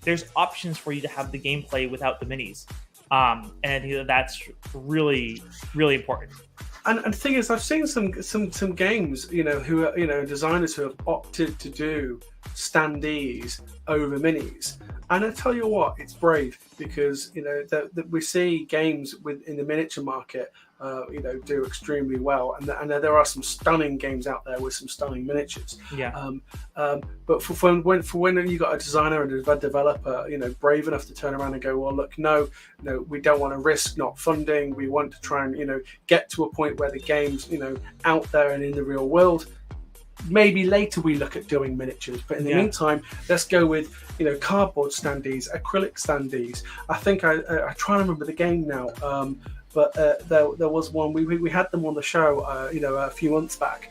there's options for you to have the gameplay without the minis. And I think that's really, really important. And the thing is, I've seen some games, who are, designers who have opted to do standees over minis. And I tell you what, it's brave because, that we see games in the miniature market, do extremely well. And there are some stunning games out there with some stunning miniatures. Yeah. But for when you got a designer and a developer, brave enough to turn around and go, well, look, no, we don't want to risk not funding. We want to try and, get to a point where the game's, out there and in the real world. Maybe later we look at doing miniatures, but in the meantime, let's go with cardboard standees, acrylic standees. I think I try to remember the game now, but there was one we had them on the show, a few months back.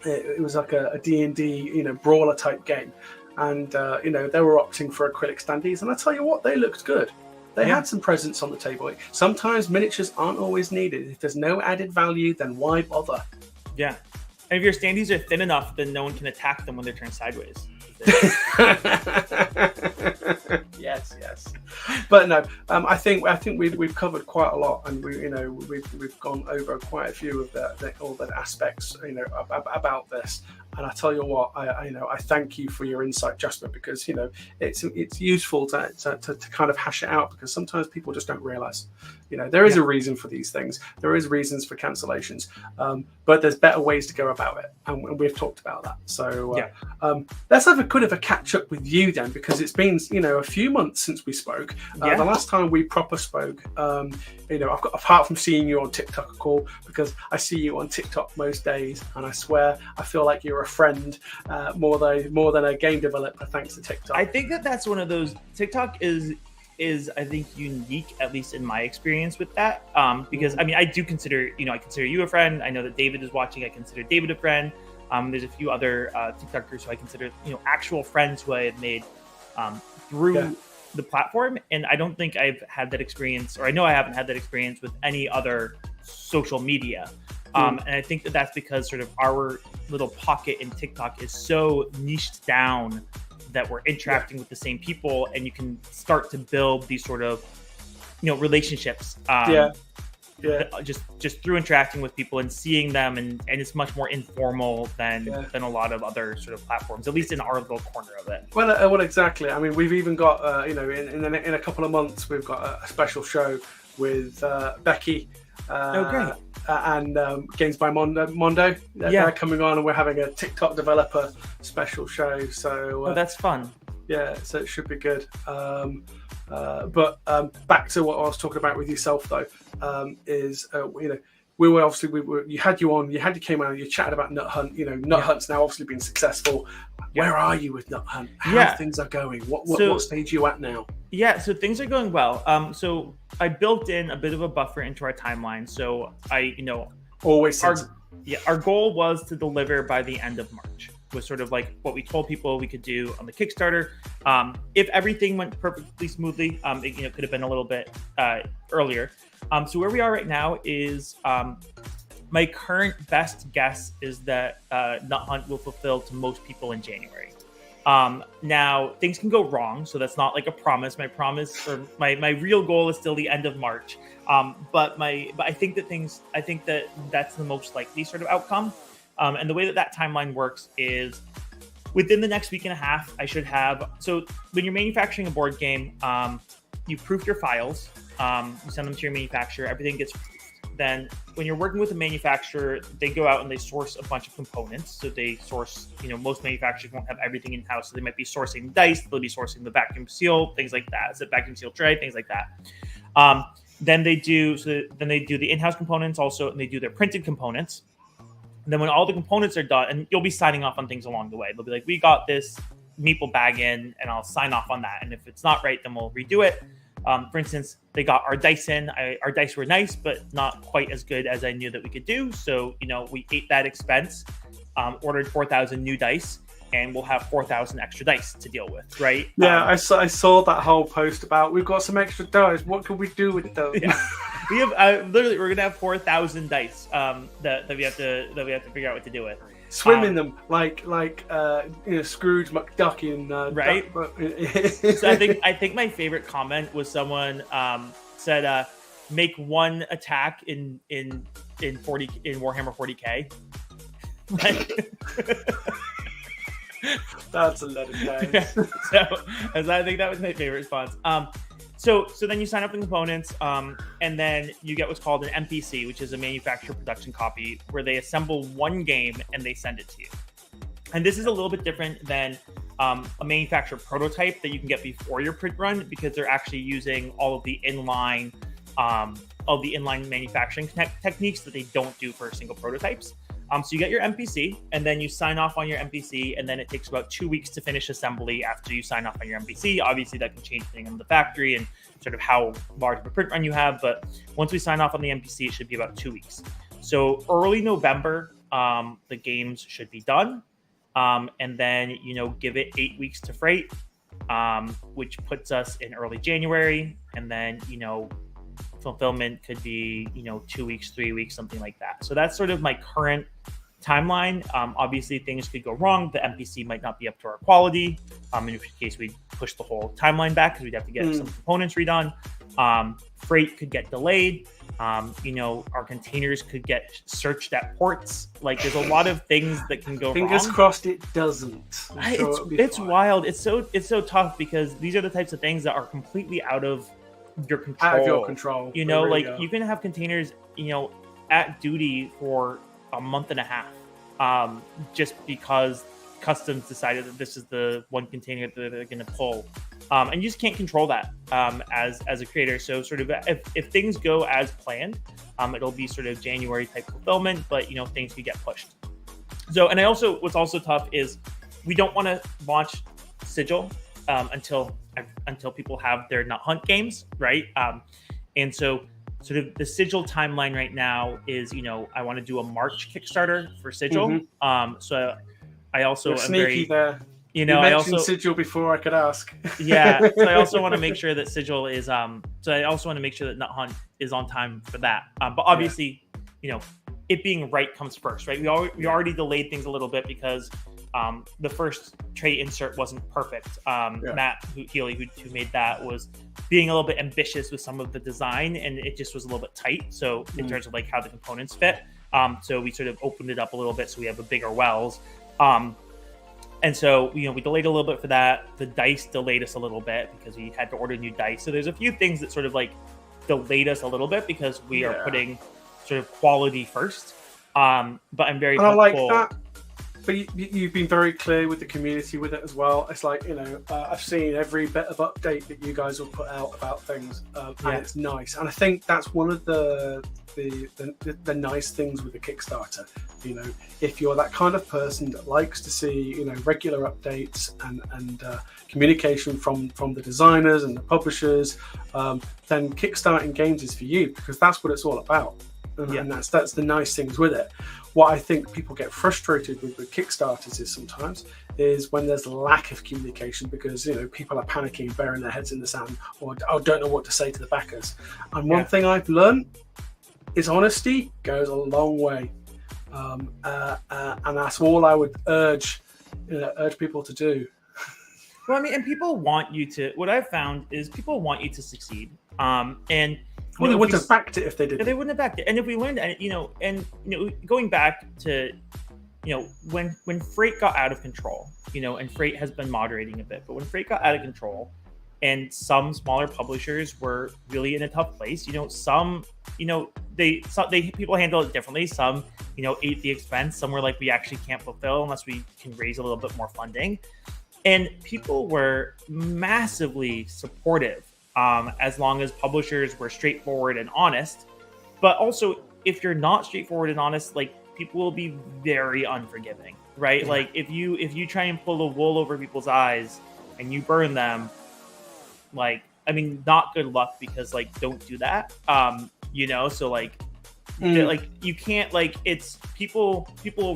It was like a D&D, brawler type game, and they were opting for acrylic standees, and I tell you what, they looked good. They had some presence on the table. Sometimes miniatures aren't always needed. If there's no added value, then why bother? Yeah. And if your standees are thin enough, then no one can attack them when they're turned sideways. Yes. But no, I think we've covered quite a lot, and we've gone over quite a few of all the aspects about this. And I tell you what, I thank you for your insight, Jasper, because it's useful to kind of hash it out, because sometimes people just don't realise. There is a reason for these things. There is reasons for cancellations, but there's better ways to go about it, and we've talked about that. So let's have a kind of a catch up with you then, because it's been a few months since we spoke. The last time we proper spoke, I've got, apart from seeing you on TikTok, call, because I see you on TikTok most days, and I swear I feel like you're a friend more than a game developer, thanks to TikTok. I think that's one of those. TikTok is I think unique, at least in my experience with that, because I do consider I consider you a friend. I know that David is watching. I consider David a friend. There's a few other TikTokers who I consider actual friends who I have made through the platform, and I don't think I've had that experience, or I know I haven't had that experience with any other social media. And I think that's because sort of our little pocket in TikTok is so niched down that we're interacting with the same people, and you can start to build these sort of, relationships. Just through interacting with people and seeing them, and it's much more informal than a lot of other sort of platforms, at least in our little corner of it. Well, exactly. I mean, we've even got in a couple of months we've got a special show with Becky. Great. And Games by Mondo. They're coming on, and we're having a TikTok developer special show. So that's fun. Yeah, so it should be good. But back to what I was talking about with yourself, though, is you came out, you chatted about Nut Hunt. Nut Hunt's now obviously been successful. Where are you with Nut Hunt? How things are going? What stage are you at now? Yeah, so things are going well. So I built in a bit of a buffer into our timeline. So our goal was to deliver by the end of March. Was sort of like what we told people we could do on the Kickstarter. If everything went perfectly smoothly, it could have been a little bit earlier. So where we are right now is my current best guess is that Nut Hunt will fulfill to most people in January. Now things can go wrong, so that's not like a promise. My promise or my real goal is still the end of March. But I think that that's the most likely sort of outcome. And the way that timeline works is within the next week and a half, I should have. So when you're manufacturing a board game, you proof your files, you send them to your manufacturer, everything gets proofed. Then when you're working with a manufacturer, they go out and they source a bunch of components. So they source, most manufacturers won't have everything in house. So they might be sourcing dice, they'll be sourcing the vacuum seal, things like that. It's a vacuum seal tray, things like that. Then they do the in-house components also, and they do their printed components. And then when all the components are done, and you'll be signing off on things along the way. They'll be like, we got this maple bag in, and I'll sign off on that. And if it's not right, then we'll redo it. For instance, they got our dice in. Our dice were nice, but not quite as good as I knew that we could do. So, we ate that expense, ordered 4,000 new dice, and we'll have 4,000 extra dice to deal with, right? Yeah, I saw that whole post about we've got some extra dice. What can we do with those? Yeah. We have we're gonna have 4,000 dice that we have to figure out what to do with. Swim in them like Scrooge McDuck in right. So I think my favorite comment was someone said make one attack in Warhammer 40K. That's a lot of time. Yeah. So I think that was my favorite response. So then you sign up the components, and then you get what's called an MPC, which is a manufacturer production copy, where they assemble one game and they send it to you. And this is a little bit different than a manufacturer prototype that you can get before your print run, because they're actually using all of the inline manufacturing techniques that they don't do for single prototypes. So you get your MPC, and then you sign off on your MPC, and then it takes about 2 weeks to finish assembly after you sign off on your MPC. Obviously, that can change depending on the factory and sort of how large of a print run you have. But once we sign off on the MPC, it should be about 2 weeks. So early November, the games should be done. And then, give it 8 weeks to freight, which puts us in early January. And then, fulfillment could be 2 weeks, 3 weeks, something like that. So that's sort of my current timeline. Obviously things could go wrong. The MPC might not be up to our quality, in which case we'd push the whole timeline back because we'd have to get some components redone. Freight could get delayed. Our containers could get searched at ports. Like, there's a lot of things that can go Fingers wrong. crossed it doesn't. It's wild. It's so tough because these are the types of things that are completely out of your control. Out of your control. You can have containers, at duty for a month and a half, just because customs decided that this is the one container that they're going to pull. And you just can't control that as a creator. So sort of if things go as planned, it'll be sort of January type fulfillment, but things could get pushed. So, and what's also tough is we don't want to launch Sigil until people have their Nut Hunt games, right? And so sort of the Sigil timeline right now is, I want to do a March Kickstarter for Sigil. So I also am sneaky very, there. I mentioned Sigil before I could ask. Yeah. So I also want to make sure that Sigil is, so I also want to make sure that Nut Hunt is on time for that. But obviously, it being right comes first, right? We already delayed things a little bit because the first tray insert wasn't perfect. Matt Healy, who made that, was being a little bit ambitious with some of the design, and it just was a little bit tight. So in terms of like how the components fit, so we sort of opened it up a little bit so we have a bigger wells. And so, we delayed a little bit for that. The dice delayed us a little bit because we had to order new dice. So there's a few things that sort of like delayed us a little bit because we are putting sort of quality first. But I'm very hopeful. I like that. But you've been very clear with the community with it as well. It's like, I've seen every bit of update that you guys will put out about things, and it's nice. And I think that's one of the nice things with the Kickstarter. If you're that kind of person that likes to see, regular updates and communication from the designers and the publishers, then kickstarting games is for you, because that's what it's all about. And that's the nice things with it. What I think people get frustrated with Kickstarters is when there's a lack of communication, because people are panicking, burying their heads in the sand, or don't know what to say to the backers. And one thing I've learned is honesty goes a long way, and that's all I would urge people to do. Well, I mean, and people want you to. What I've found is people want you to succeed, and. Well, they wouldn't have backed it if they didn't. They wouldn't have backed it. And if we learned, going back to, when Freight got out of control, and Freight has been moderating a bit, but when Freight got out of control and some smaller publishers were really in a tough place, some, people handle it differently. Some, ate the expense. Some were like, we actually can't fulfill unless we can raise a little bit more funding. And people were massively supportive. As long as publishers were straightforward and honest. But also, if you're not straightforward and honest, like, people will be very unforgiving, right? Yeah. Like, if you try and pull the wool over people's eyes and you burn them, like, I mean, not good luck, because like, don't do that. So like, like, you can't, like, it's people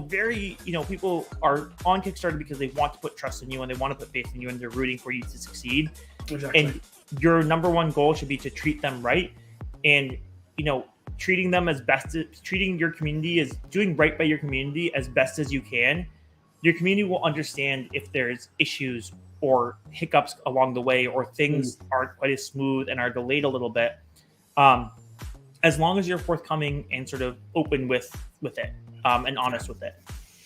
very, people are on Kickstarter because they want to put trust in you and they want to put faith in you and they're rooting for you to succeed. Exactly. And your number one goal should be to treat them right, and treating them as best, treating your community as doing right by your community as best as you can. Your community will understand if there's issues or hiccups along the way, or things aren't quite as smooth and are delayed a little bit. As long as you're forthcoming and sort of open with it, and honest with it.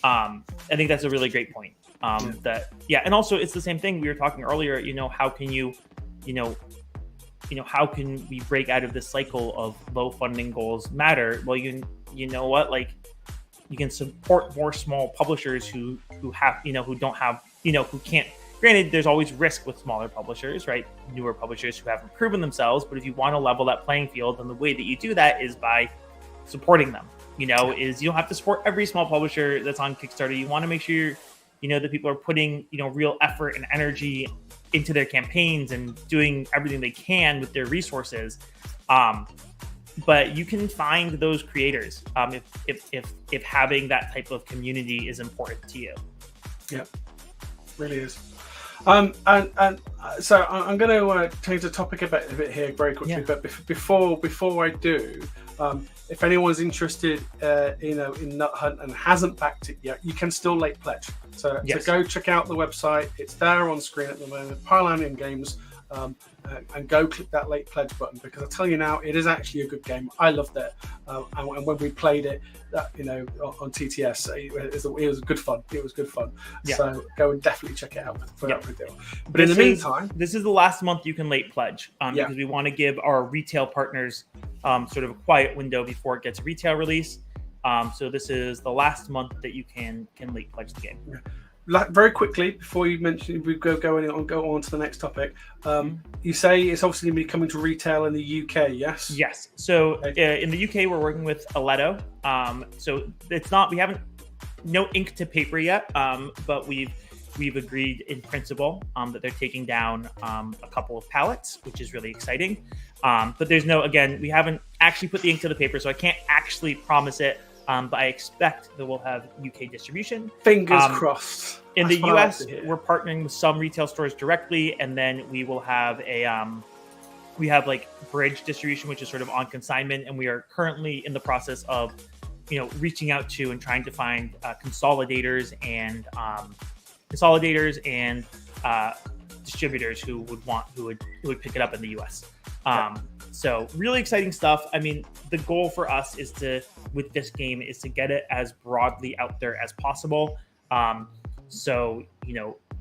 I think that's a really great point. And also it's the same thing we were talking earlier. How can you how can we break out of this cycle of low funding goals matter? Well, you know what, like, you can support more small publishers who have, who don't have, who can't. Granted, there's always risk with smaller publishers, right? Newer publishers who haven't proven themselves. But if you want to level that playing field, then the way that you do that is by supporting them. Is you don't have to support every small publisher that's on Kickstarter. You want to make sure that people are putting, real effort and energy into their campaigns and doing everything they can with their resources. But you can find those creators if having that type of community is important to you. Yeah, really is. And so I'm going to change the topic a bit here very quickly. Yeah. But before I do, if anyone's interested, in Nut Hunt and hasn't backed it yet, you can still late pledge. So go check out the website. It's there on screen at the moment. Paralanian Games. And go click that late pledge button, because I tell you now, it is actually a good game. I loved it, and when we played it, on TTS, it was good fun. It was good fun. Yeah. So go and definitely check it out. But in the meantime, this is the last month you can late pledge, because we want to give our retail partners sort of a quiet window before it gets retail release. So this is the last month that you can late pledge the game. Yeah. Very quickly, before you mention, we go on to the next topic. You say it's obviously going to be coming to retail in the UK, yes? Yes. So in the UK, we're working with Aledo. So it's not, we haven't, no ink to paper yet, but we've agreed in principle that they're taking down a couple of pallets, which is really exciting. But there's we haven't actually put the ink to the paper, so I can't actually promise it. But I expect that we'll have UK distribution. Fingers crossed. In the US, we're partnering with some retail stores directly, and then we will have we have like bridge distribution, which is sort of on consignment, and we are currently in the process of reaching out to and trying to find consolidators and distributors who would pick it up in the US. So really exciting stuff. I mean, the goal for us with this game is to get it as broadly out there as possible. So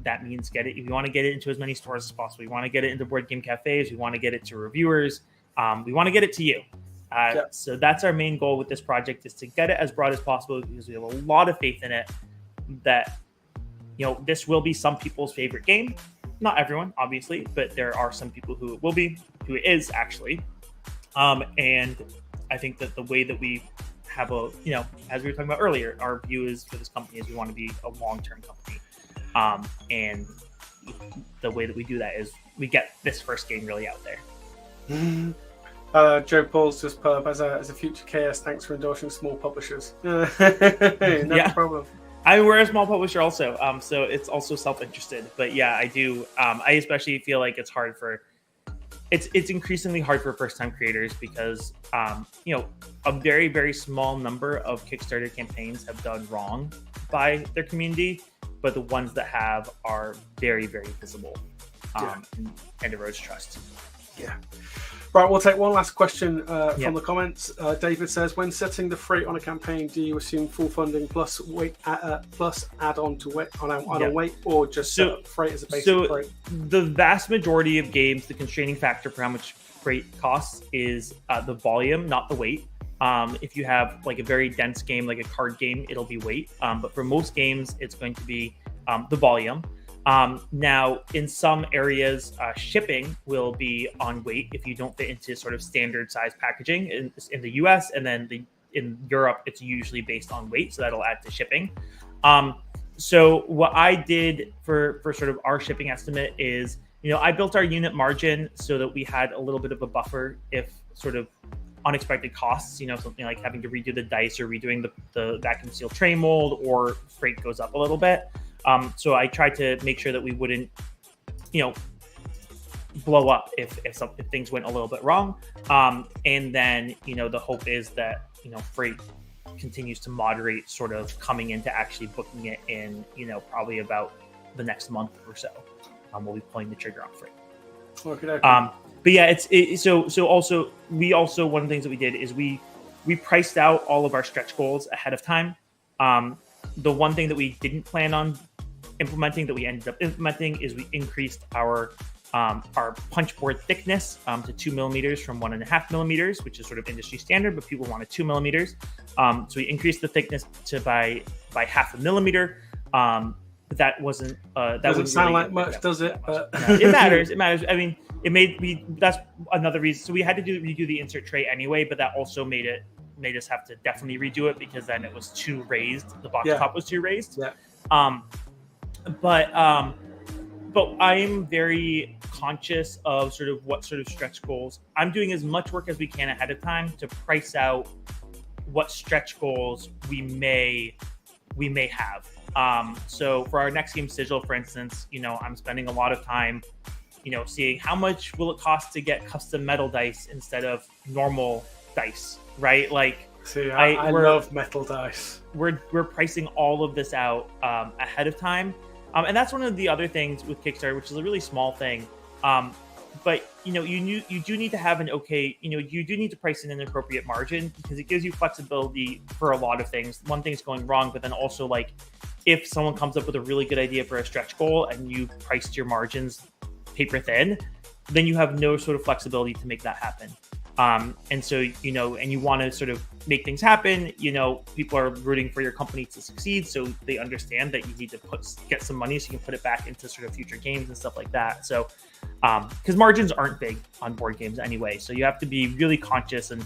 that means if you want to get it into as many stores as possible, we want to get it into board game cafes, we want to get it to reviewers, we want to get it to you. So that's our main goal with this project, is to get it as broad as possible, because we have a lot of faith in it that this will be some people's favorite game. Not everyone, obviously, but there are some people who it is actually. And I think that the way that we have as we were talking about earlier, our view is for this company is we want to be a long-term company. And the way that we do that is we get this first game really out there. Joe Paul's just put up as a future KS, thanks for endorsing small publishers. No problem. I mean, we're a small publisher also, so it's also self-interested. But yeah, I do. I especially feel like it's increasingly hard for first-time creators, because a very, very small number of Kickstarter campaigns have done wrong by their community, but the ones that have are very, very visible and erodes trust. Yeah. Right, we'll take one last question from the comments. David says, when setting the freight on a campaign, do you assume full funding plus weight plus add on to weight on a weight, or just freight as a basic freight? The vast majority of games, the constraining factor for how much freight costs is the volume, not the weight. If you have like a very dense game, like a card game, it'll be weight. But for most games, it's going to be the volume. Now, in some areas, shipping will be on weight if you don't fit into sort of standard size packaging in the US, and then in Europe, it's usually based on weight, so that'll add to shipping. So what I did for sort of our shipping estimate is, I built our unit margin so that we had a little bit of a buffer if sort of unexpected costs, something like having to redo the dice or redoing the vacuum seal tray mold, or freight goes up a little bit. So I tried to make sure that we wouldn't, blow up if things went a little bit wrong. And then, the hope is that, freight continues to moderate, sort of coming into actually booking it in, probably about the next month or so. We'll be pulling the trigger on freight. Okay. But yeah, so also one of the things that we did is we priced out all of our stretch goals ahead of time. The one thing that we didn't plan on implementing that we ended up implementing is we increased our punch board thickness to 2 millimeters from 1.5 millimeters, which is sort of industry standard, but people wanted 2 millimeters. So we increased the thickness by 0.5 millimeter. But that wasn't doesn't sound like much, does it? But it matters. It matters. I mean, that's another reason. So we had to redo the insert tray anyway, but that also made us have to definitely redo it, because then it was too raised. The box top was too raised. Yeah. But I am very conscious of sort of what sort of stretch goals. I'm doing as much work as we can ahead of time to price out what stretch goals we may have. So for our next game, Sigil, for instance, I'm spending a lot of time, seeing how much will it cost to get custom metal dice instead of normal dice, right? Like, see, I love metal dice. We're pricing all of this out ahead of time. And that's one of the other things with Kickstarter, which is a really small thing. But you do need to have you do need to price in an appropriate margin, because it gives you flexibility for a lot of things. One thing's going wrong, but then also, like, if someone comes up with a really good idea for a stretch goal and you priced your margins paper thin, then you have no sort of flexibility to make that happen. And so, and you want to sort of make things happen, people are rooting for your company to succeed. So they understand that you need to get some money so you can put it back into sort of future games and stuff like that. So, because margins aren't big on board games anyway. So you have to be really conscious and,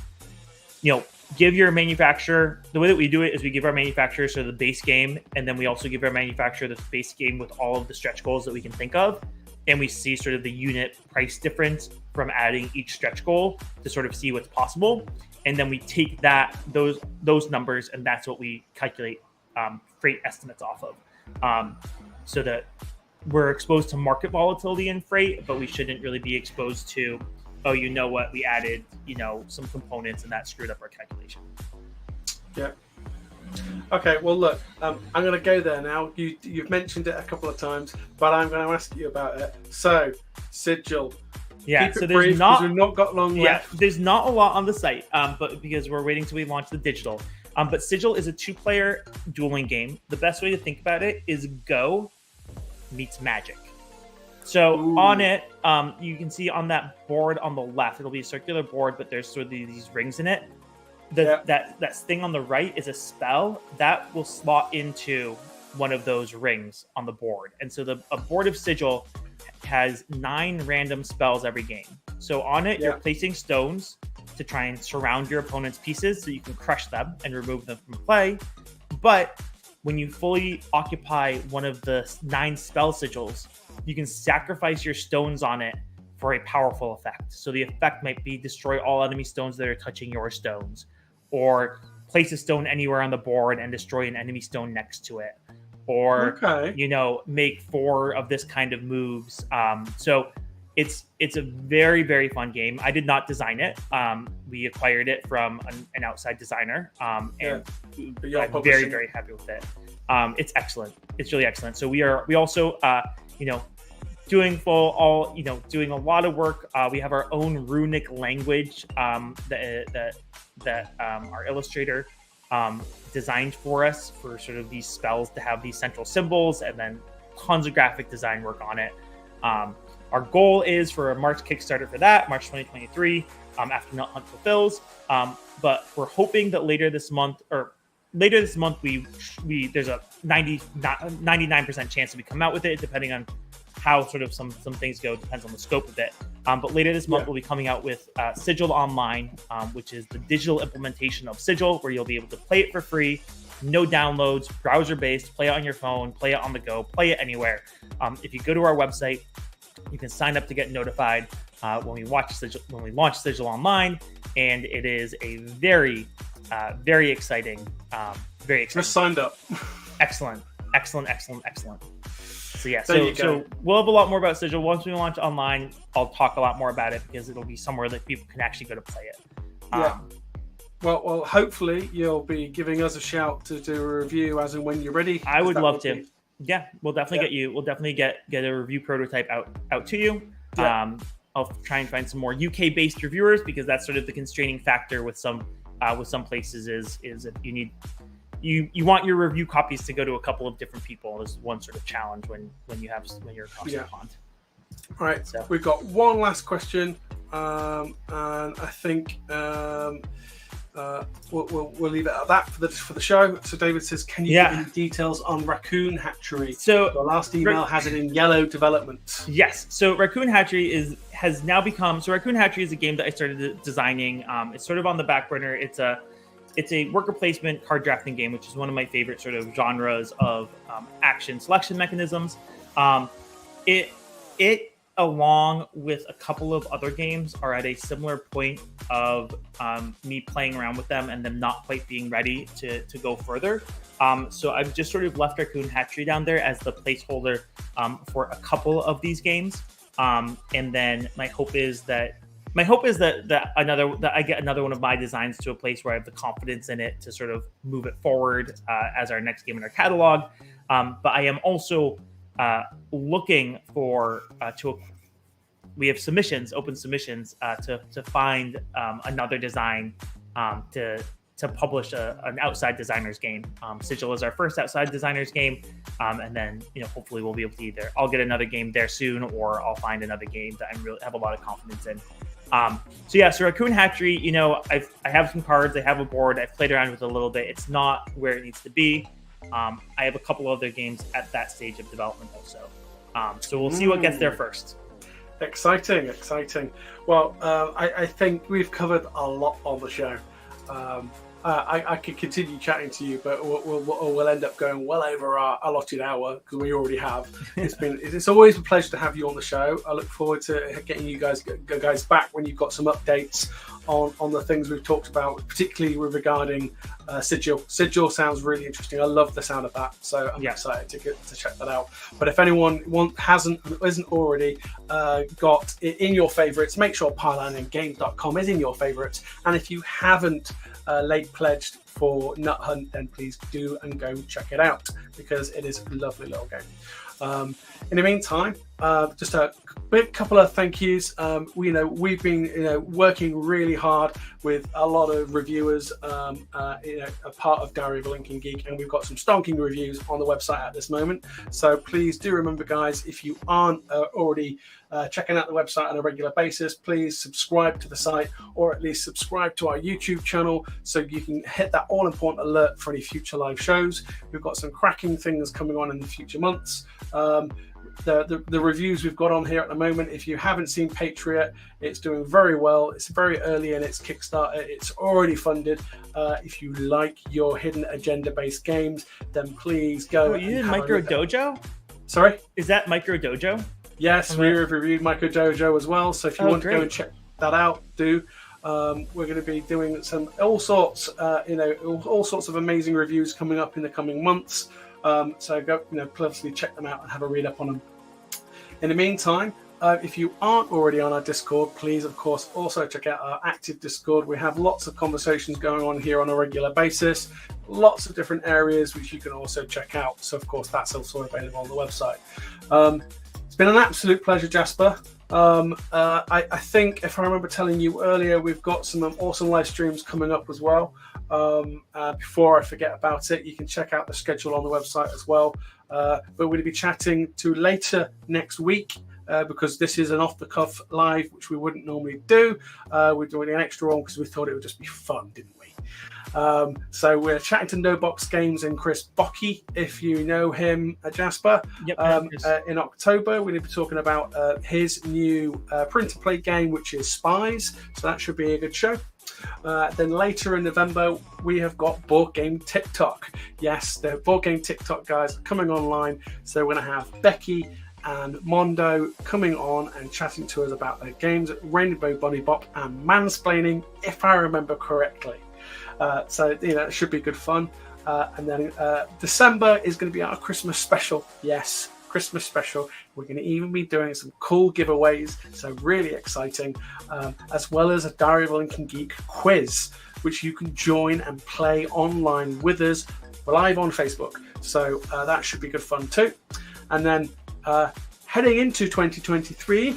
give your manufacturer, the way that we do it is we give our manufacturer sort of the base game. And then we also give our manufacturer the base game with all of the stretch goals that we can think of. And we see sort of the unit price difference from adding each stretch goal to sort of see what's possible. And then we take those numbers, and that's what we calculate freight estimates off of. So that we're exposed to market volatility in freight, but we shouldn't really be exposed to, we added, some components and that screwed up our calculation. Yeah. Okay, well, look, I'm going to go there now. You've mentioned it a couple of times, but I'm going to ask you about it. So, Sigil. Yeah, Keep so it there's brief, not we've not got long left. there's not a lot on the site, but because we're waiting till we launch the digital. But Sigil is a 2-player dueling game. The best way to think about it is Go meets Magic. So on it, you can see on that board on the left, it'll be a circular board, but there's sort of these rings in it. That thing on the right is a spell that will slot into one of those rings on the board. And so a board of Sigil has 9 random spells every game. So on it, you're placing stones to try and surround your opponent's pieces so you can crush them and remove them from play. But when you fully occupy one of the 9 spell sigils, you can sacrifice your stones on it for a powerful effect. So the effect might be destroy all enemy stones that are touching your stones, or place a stone anywhere on the board and destroy an enemy stone next to it, or make 4 of this kind of moves. So it's a very, very fun game. I did not design it. We acquired it from an outside designer, and I'm very, very happy with it. It's excellent. It's really excellent. So we also doing doing a lot of work. We have our own runic language that our illustrator designed for us for sort of these spells to have these central symbols, and then tons of graphic design work on it. Our goal is for a March Kickstarter for that, March 2023, after Nut Hunt fulfills. But we're hoping that later this month, we there's a 99% chance that we come out with it, depending on how sort of some things go. Depends on the scope of it. But later this month, we'll be coming out with Sigil Online, which is the digital implementation of Sigil, where you'll be able to play it for free, no downloads, browser-based, play it on your phone, play it on the go, play it anywhere. If you go to our website, you can sign up to get notified when we launch Sigil Online, and it is a very exciting. Just signed up. Excellent. So we'll have a lot more about Sigil once we launch online. I'll talk a lot more about it because it'll be somewhere that people can actually go to play it. Well, hopefully you'll be giving us a shout to do a review as and when you're ready. I would love to. Yeah, we'll definitely get a review prototype out to you. I'll try and find some more UK based reviewers, because that's sort of the constraining factor with some places is if you need you want your review copies to go to a couple of different people. This is one sort of challenge when you're across the pond. All right, so we've got one last question, and I think we'll leave it at that for the show. So David says, can you give any details on Raccoon Hatchery? So the last email has it in yellow development. Yes. So Raccoon Hatchery has now become. So Raccoon Hatchery is a game that I started designing. It's sort of on the back burner. It's a worker placement card drafting game, which is one of my favorite sort of genres of action selection mechanisms. It along with a couple of other games are at a similar point of me playing around with them and them not quite being ready to go further. So I've just sort of left Raccoon Hatchery down there as the placeholder for a couple of these games. And then my hope is that I get another one of my designs to a place where I have the confidence in it to sort of move it forward as our next game in our catalog. But I am also looking for we have open submissions to find another design to publish an outside designers game. Sigil is our first outside designers game, and then hopefully we'll be able to I'll get another game there soon, or I'll find another game that I really have a lot of confidence in. So Raccoon Hatchery, I have some cards, I have a board, I've played around with it a little bit. It's not where it needs to be. I have a couple other games at that stage of development also. So we'll see what gets there first. Exciting. Well, I think we've covered a lot on the show. I could continue chatting to you, but we'll end up going well over our allotted hour, because we already have. It's always a pleasure to have you on the show. I look forward to getting you guys back when you've got some updates on the things we've talked about, particularly regarding Sigil. Sigil sounds really interesting. I love the sound of that, so I'm excited to check that out. But if anyone isn't already got it in your favorites, make sure pineislandgames.com is in your favorites. And if you haven't late pledged for Nut Hunt, then please do and go check it out, because it is a lovely little game. In the meantime, just a quick couple of thank yous. We've been working really hard with a lot of reviewers, a part of Diary of a Linking Geek, and we've got some stonking reviews on the website at this moment. So please do remember, guys, if you aren't already checking out the website on a regular basis, please subscribe to the site, or at least subscribe to our YouTube channel so you can hit that all-important alert for any future live shows. We've got some cracking things coming on in the future months. The reviews we've got on here at the moment, if you haven't seen Patriot, it's doing very well. It's very early in its Kickstarter. It's already funded. If you like your hidden agenda-based games, then please go. Oh, you did Micro Dojo? Sorry? Is that Micro Dojo? Yes, we reviewed Micro Dojo as well. So if you want to go and check that out, do. We're going to be doing all sorts of amazing reviews coming up in the coming months. So go, closely check them out and have a read up on them. In the meantime, if you aren't already on our Discord, please, of course, also check out our active Discord. We have lots of conversations going on here on a regular basis, lots of different areas which you can also check out. So, of course, that's also available on the website. It's been an absolute pleasure, Jasper. I think, if I remember telling you earlier, we've got some awesome live streams coming up as well. Before I forget about it, you can check out the schedule on the website as well. But we're going to be chatting to later next week, because this is an off-the-cuff live, which we wouldn't normally do. We're doing an extra one because we thought it would just be fun, didn't we? So we're chatting to No Box Games and Chris Bockey, if you know him, Jasper. Yep, in October, we're going to be talking about his new print-to-play game, which is Spies. So that should be a good show. Then later in November, we have got Board Game TikTok. Yes, the Board Game TikTok guys are coming online. So we're going to have Becky and Mondo coming on and chatting to us about their games, Rainbow Bunny Bop and Mansplaining, if I remember correctly. So it should be good fun. And then December is going to be our Christmas special. Yes, Christmas special. We're going to even be doing some cool giveaways, so really exciting, as well as a Diary of a Linking Geek quiz, which you can join and play online with us live on Facebook. So that should be good fun too. And then heading into 2023,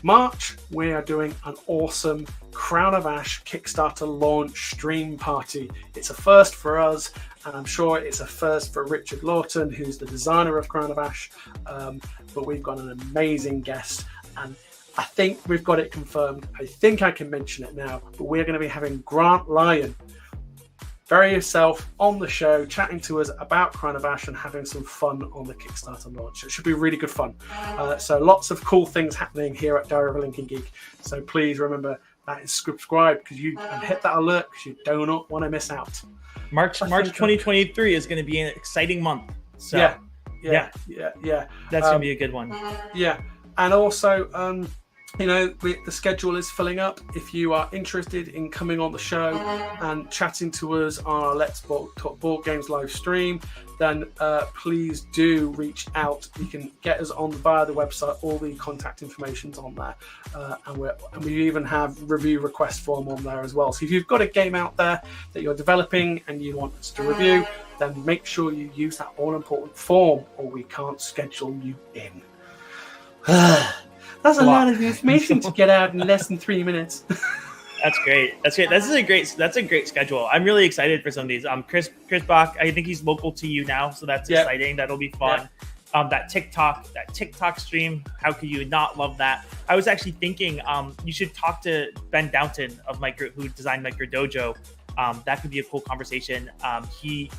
March, we are doing an awesome Crown of Ash Kickstarter launch stream party. It's a first for us, and I'm sure it's a first for Richard Lawton, who's the designer of Crown of Ash. But we've got an amazing guest, and I think we've got it confirmed. I think I can mention it now, but we're going to be having Grant Lyon, very yourself, on the show, chatting to us about Crown of Ash and having some fun on the Kickstarter launch. It should be really good fun. So lots of cool things happening here at Diary of a Linking Geek. So please remember that is subscribe, and hit that alert, because you do not want to miss out. March 2023 is going to be an exciting month. So yeah. That's going to be a good one. Yeah, and also, the schedule is filling up. If you are interested in coming on the show and chatting to us on our Let's Talk Board Games live stream, then please do reach out. You can get us on via the website. All the contact information's on there, and we even have review request form on there as well. So if you've got a game out there that you're developing and you want us to review, then make sure you use that all-important form, or we can't schedule you in. That's a lot of information to get out in less than 3 minutes. That's great. That's a great schedule. I'm really excited for some of these. Chris Bach, I think he's local to you now, so that's exciting. That'll be fun. That TikTok stream, how could you not love that? I was actually thinking you should talk to Ben Downton of who designed Micro Dojo. That could be a cool conversation. He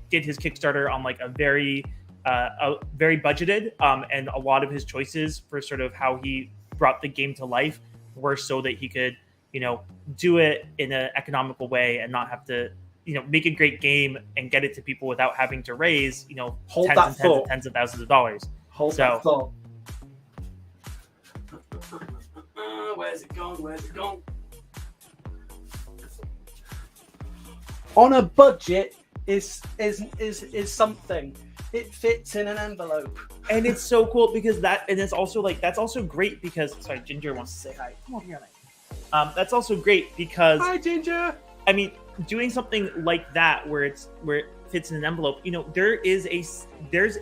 did his Kickstarter on a very budgeted, and a lot of his choices for sort of how he brought the game to life were so that he could, do it in an economical way and not have to, make a great game and get it to people without having to raise, tens of thousands of dollars. Hold that thought. Where's it gone? on a budget is something. It fits in an envelope. And it's so cool because it's also like, that's also great because, sorry, Ginger wants to say hi. Come over here, mate. That's also great because, hi, Ginger. I mean, doing something like that where it fits in an envelope, you know, there's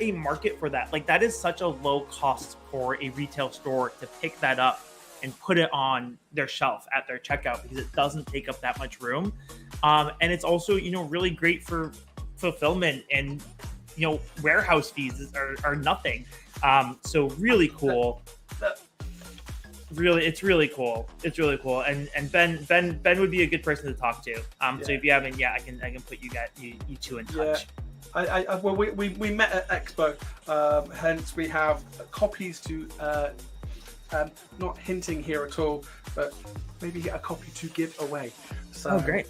a market for that. Like, that is such a low cost for a retail store to pick that up and put it on their shelf at their checkout because it doesn't take up that much room. And it's also, you know, really great for fulfillment, and, you know, warehouse fees are nothing. So really cool. It's really cool. And Ben would be a good person to talk to. So if you haven't, I can put you two in touch. Well, we met at Expo, hence we have copies to not hinting here at all, but maybe a copy to give away. So, great.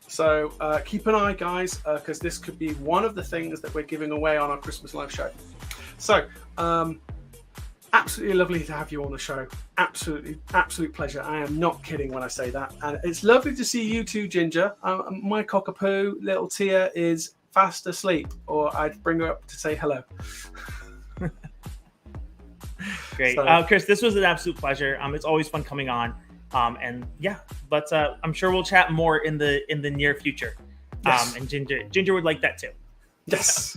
So keep an eye, guys, because this could be one of the things that we're giving away on our Christmas live show. So absolutely lovely to have you on the show. Absolute pleasure. I am not kidding when I say that. And it's lovely to see you too, Ginger. My cockapoo, little Tia, is fast asleep, or I'd bring her up to say hello. Great. Chris, this was an absolute pleasure. It's always fun coming on. But I'm sure we'll chat more in the near future. Yes. And Ginger would like that too. Yes.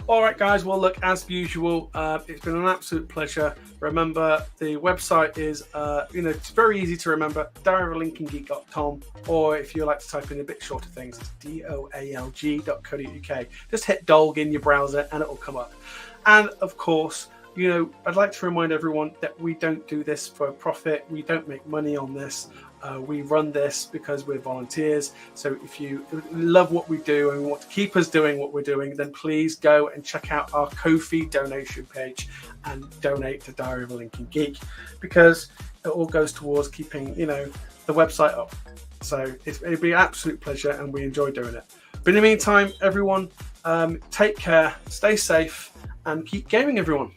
All right, guys. Well, look, as usual, it's been an absolute pleasure. Remember, the website is, it's very easy to remember, diaryofalinkinggeek.com, or if you like to type in a bit shorter things, it's doalg.co.uk. Just hit DOLG in your browser and it will come up. And of course, you know, I'd like to remind everyone that we don't do this for profit. We don't make money on this. We run this because we're volunteers. So if you love what we do and want to keep us doing what we're doing, then please go and check out our Ko-fi donation page and donate to Diary of a Linking Geek, because it all goes towards keeping, you know, the website up. So it'd be an absolute pleasure, and we enjoy doing it. But in the meantime, everyone, take care, stay safe, and keep gaming, everyone.